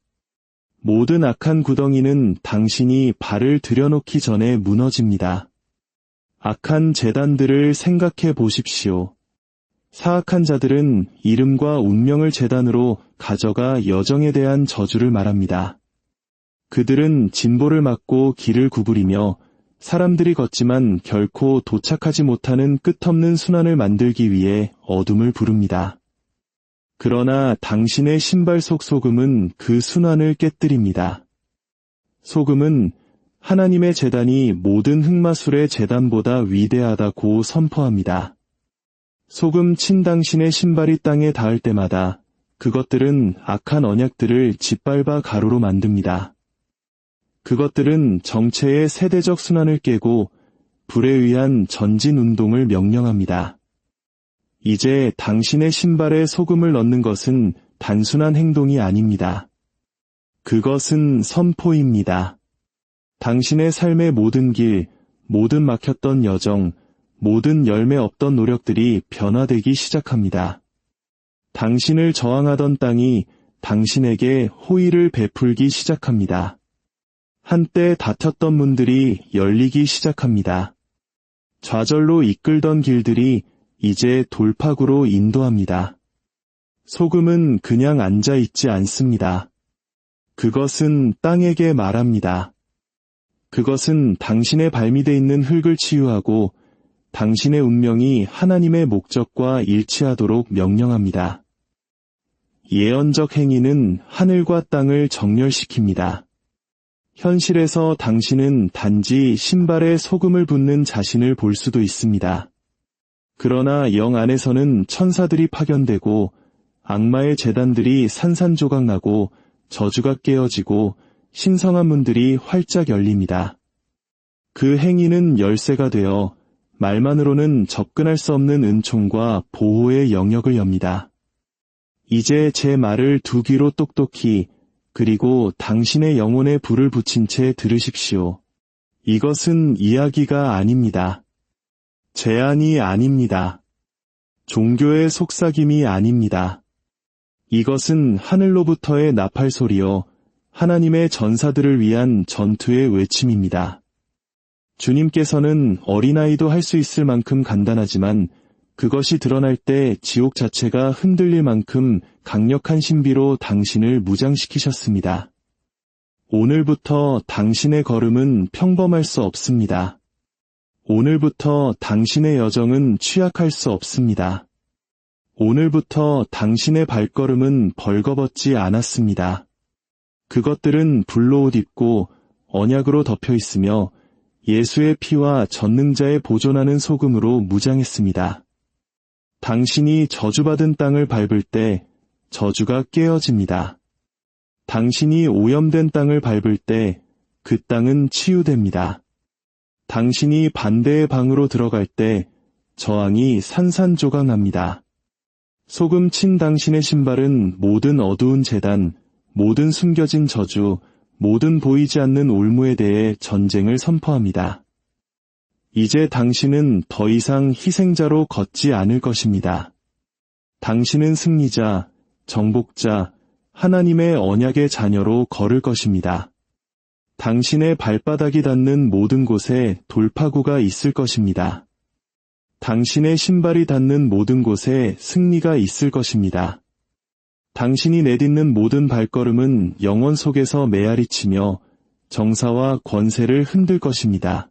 모든 악한 구덩이는 당신이 발을 들여놓기 전에 무너집니다. 악한 제단들을 생각해 보십시오. 사악한 자들은 이름과 운명을 제단으로 가져가 여정에 대한 저주를 말합니다. 그들은 진보를 막고 길을 구부리며 사람들이 걷지만 결코 도착하지 못하는 끝없는 순환을 만들기 위해 어둠을 부릅니다. 그러나 당신의 신발 속 소금은 그 순환을 깨뜨립니다. 소금은 하나님의 제단이 모든 흑마술의 제단보다 위대하다고 선포합니다. 소금 친 당신의 신발이 땅에 닿을 때마다 그것들은 악한 언약들을 짓밟아 가루로 만듭니다. 그것들은 정체의 세대적 순환을 깨고 불에 의한 전진 운동을 명령합니다. 이제 당신의 신발에 소금을 넣는 것은 단순한 행동이 아닙니다. 그것은 선포입니다. 당신의 삶의 모든 길, 모든 막혔던 여정, 모든 열매 없던 노력들이 변화되기 시작합니다. 당신을 저항하던 땅이 당신에게 호의를 베풀기 시작합니다. 한때 닫혔던 문들이 열리기 시작합니다. 좌절로 이끌던 길들이 이제 돌파구로 인도합니다. 소금은 그냥 앉아 있지 않습니다. 그것은 땅에게 말합니다. 그것은 당신의 발밑에 있는 흙을 치유하고 당신의 운명이 하나님의 목적과 일치하도록 명령합니다. 예언적 행위는 하늘과 땅을 정렬시킵니다. 현실에서 당신은 단지 신발에 소금을 붓는 자신을 볼 수도 있습니다. 그러나 영 안에서는 천사들이 파견되고 악마의 제단들이 산산조각나고 저주가 깨어지고 신성한 문들이 활짝 열립니다. 그 행위는 열쇠가 되어 말만으로는 접근할 수 없는 은총과 보호의 영역을 엽니다. 이제 제 말을 두 귀로 똑똑히 그리고 당신의 영혼에 불을 붙인 채 들으십시오. 이것은 이야기가 아닙니다. 제안이 아닙니다. 종교의 속삭임이 아닙니다. 이것은 하늘로부터의 나팔 소리요, 하나님의 전사들을 위한 전투의 외침입니다. 주님께서는 어린아이도 할 수 있을 만큼 간단하지만 그것이 드러날 때 지옥 자체가 흔들릴 만큼 강력한 신비로 당신을 무장시키셨습니다. 오늘부터 당신의 걸음은 평범할 수 없습니다. 오늘부터 당신의 여정은 취약할 수 없습니다. 오늘부터 당신의 발걸음은 벌거벗지 않았습니다. 그것들은 불로 옷 입고 언약으로 덮여 있으며 예수의 피와 전능자의 보존하는 소금으로 무장했습니다. 당신이 저주받은 땅을 밟을 때 저주가 깨어집니다. 당신이 오염된 땅을 밟을 때 그 땅은 치유됩니다. 당신이 반대의 방으로 들어갈 때 저항이 산산조각납니다. 소금 친 당신의 신발은 모든 어두운 재단, 모든 숨겨진 저주, 모든 보이지 않는 올무에 대해 전쟁을 선포합니다. 이제 당신은 더 이상 희생자로 걷지 않을 것입니다. 당신은 승리자, 정복자, 하나님의 언약의 자녀로 걸을 것입니다. 당신의 발바닥이 닿는 모든 곳에 돌파구가 있을 것입니다. 당신의 신발이 닿는 모든 곳에 승리가 있을 것입니다. 당신이 내딛는 모든 발걸음은 영원 속에서 메아리치며 정사와 권세를 흔들 것입니다.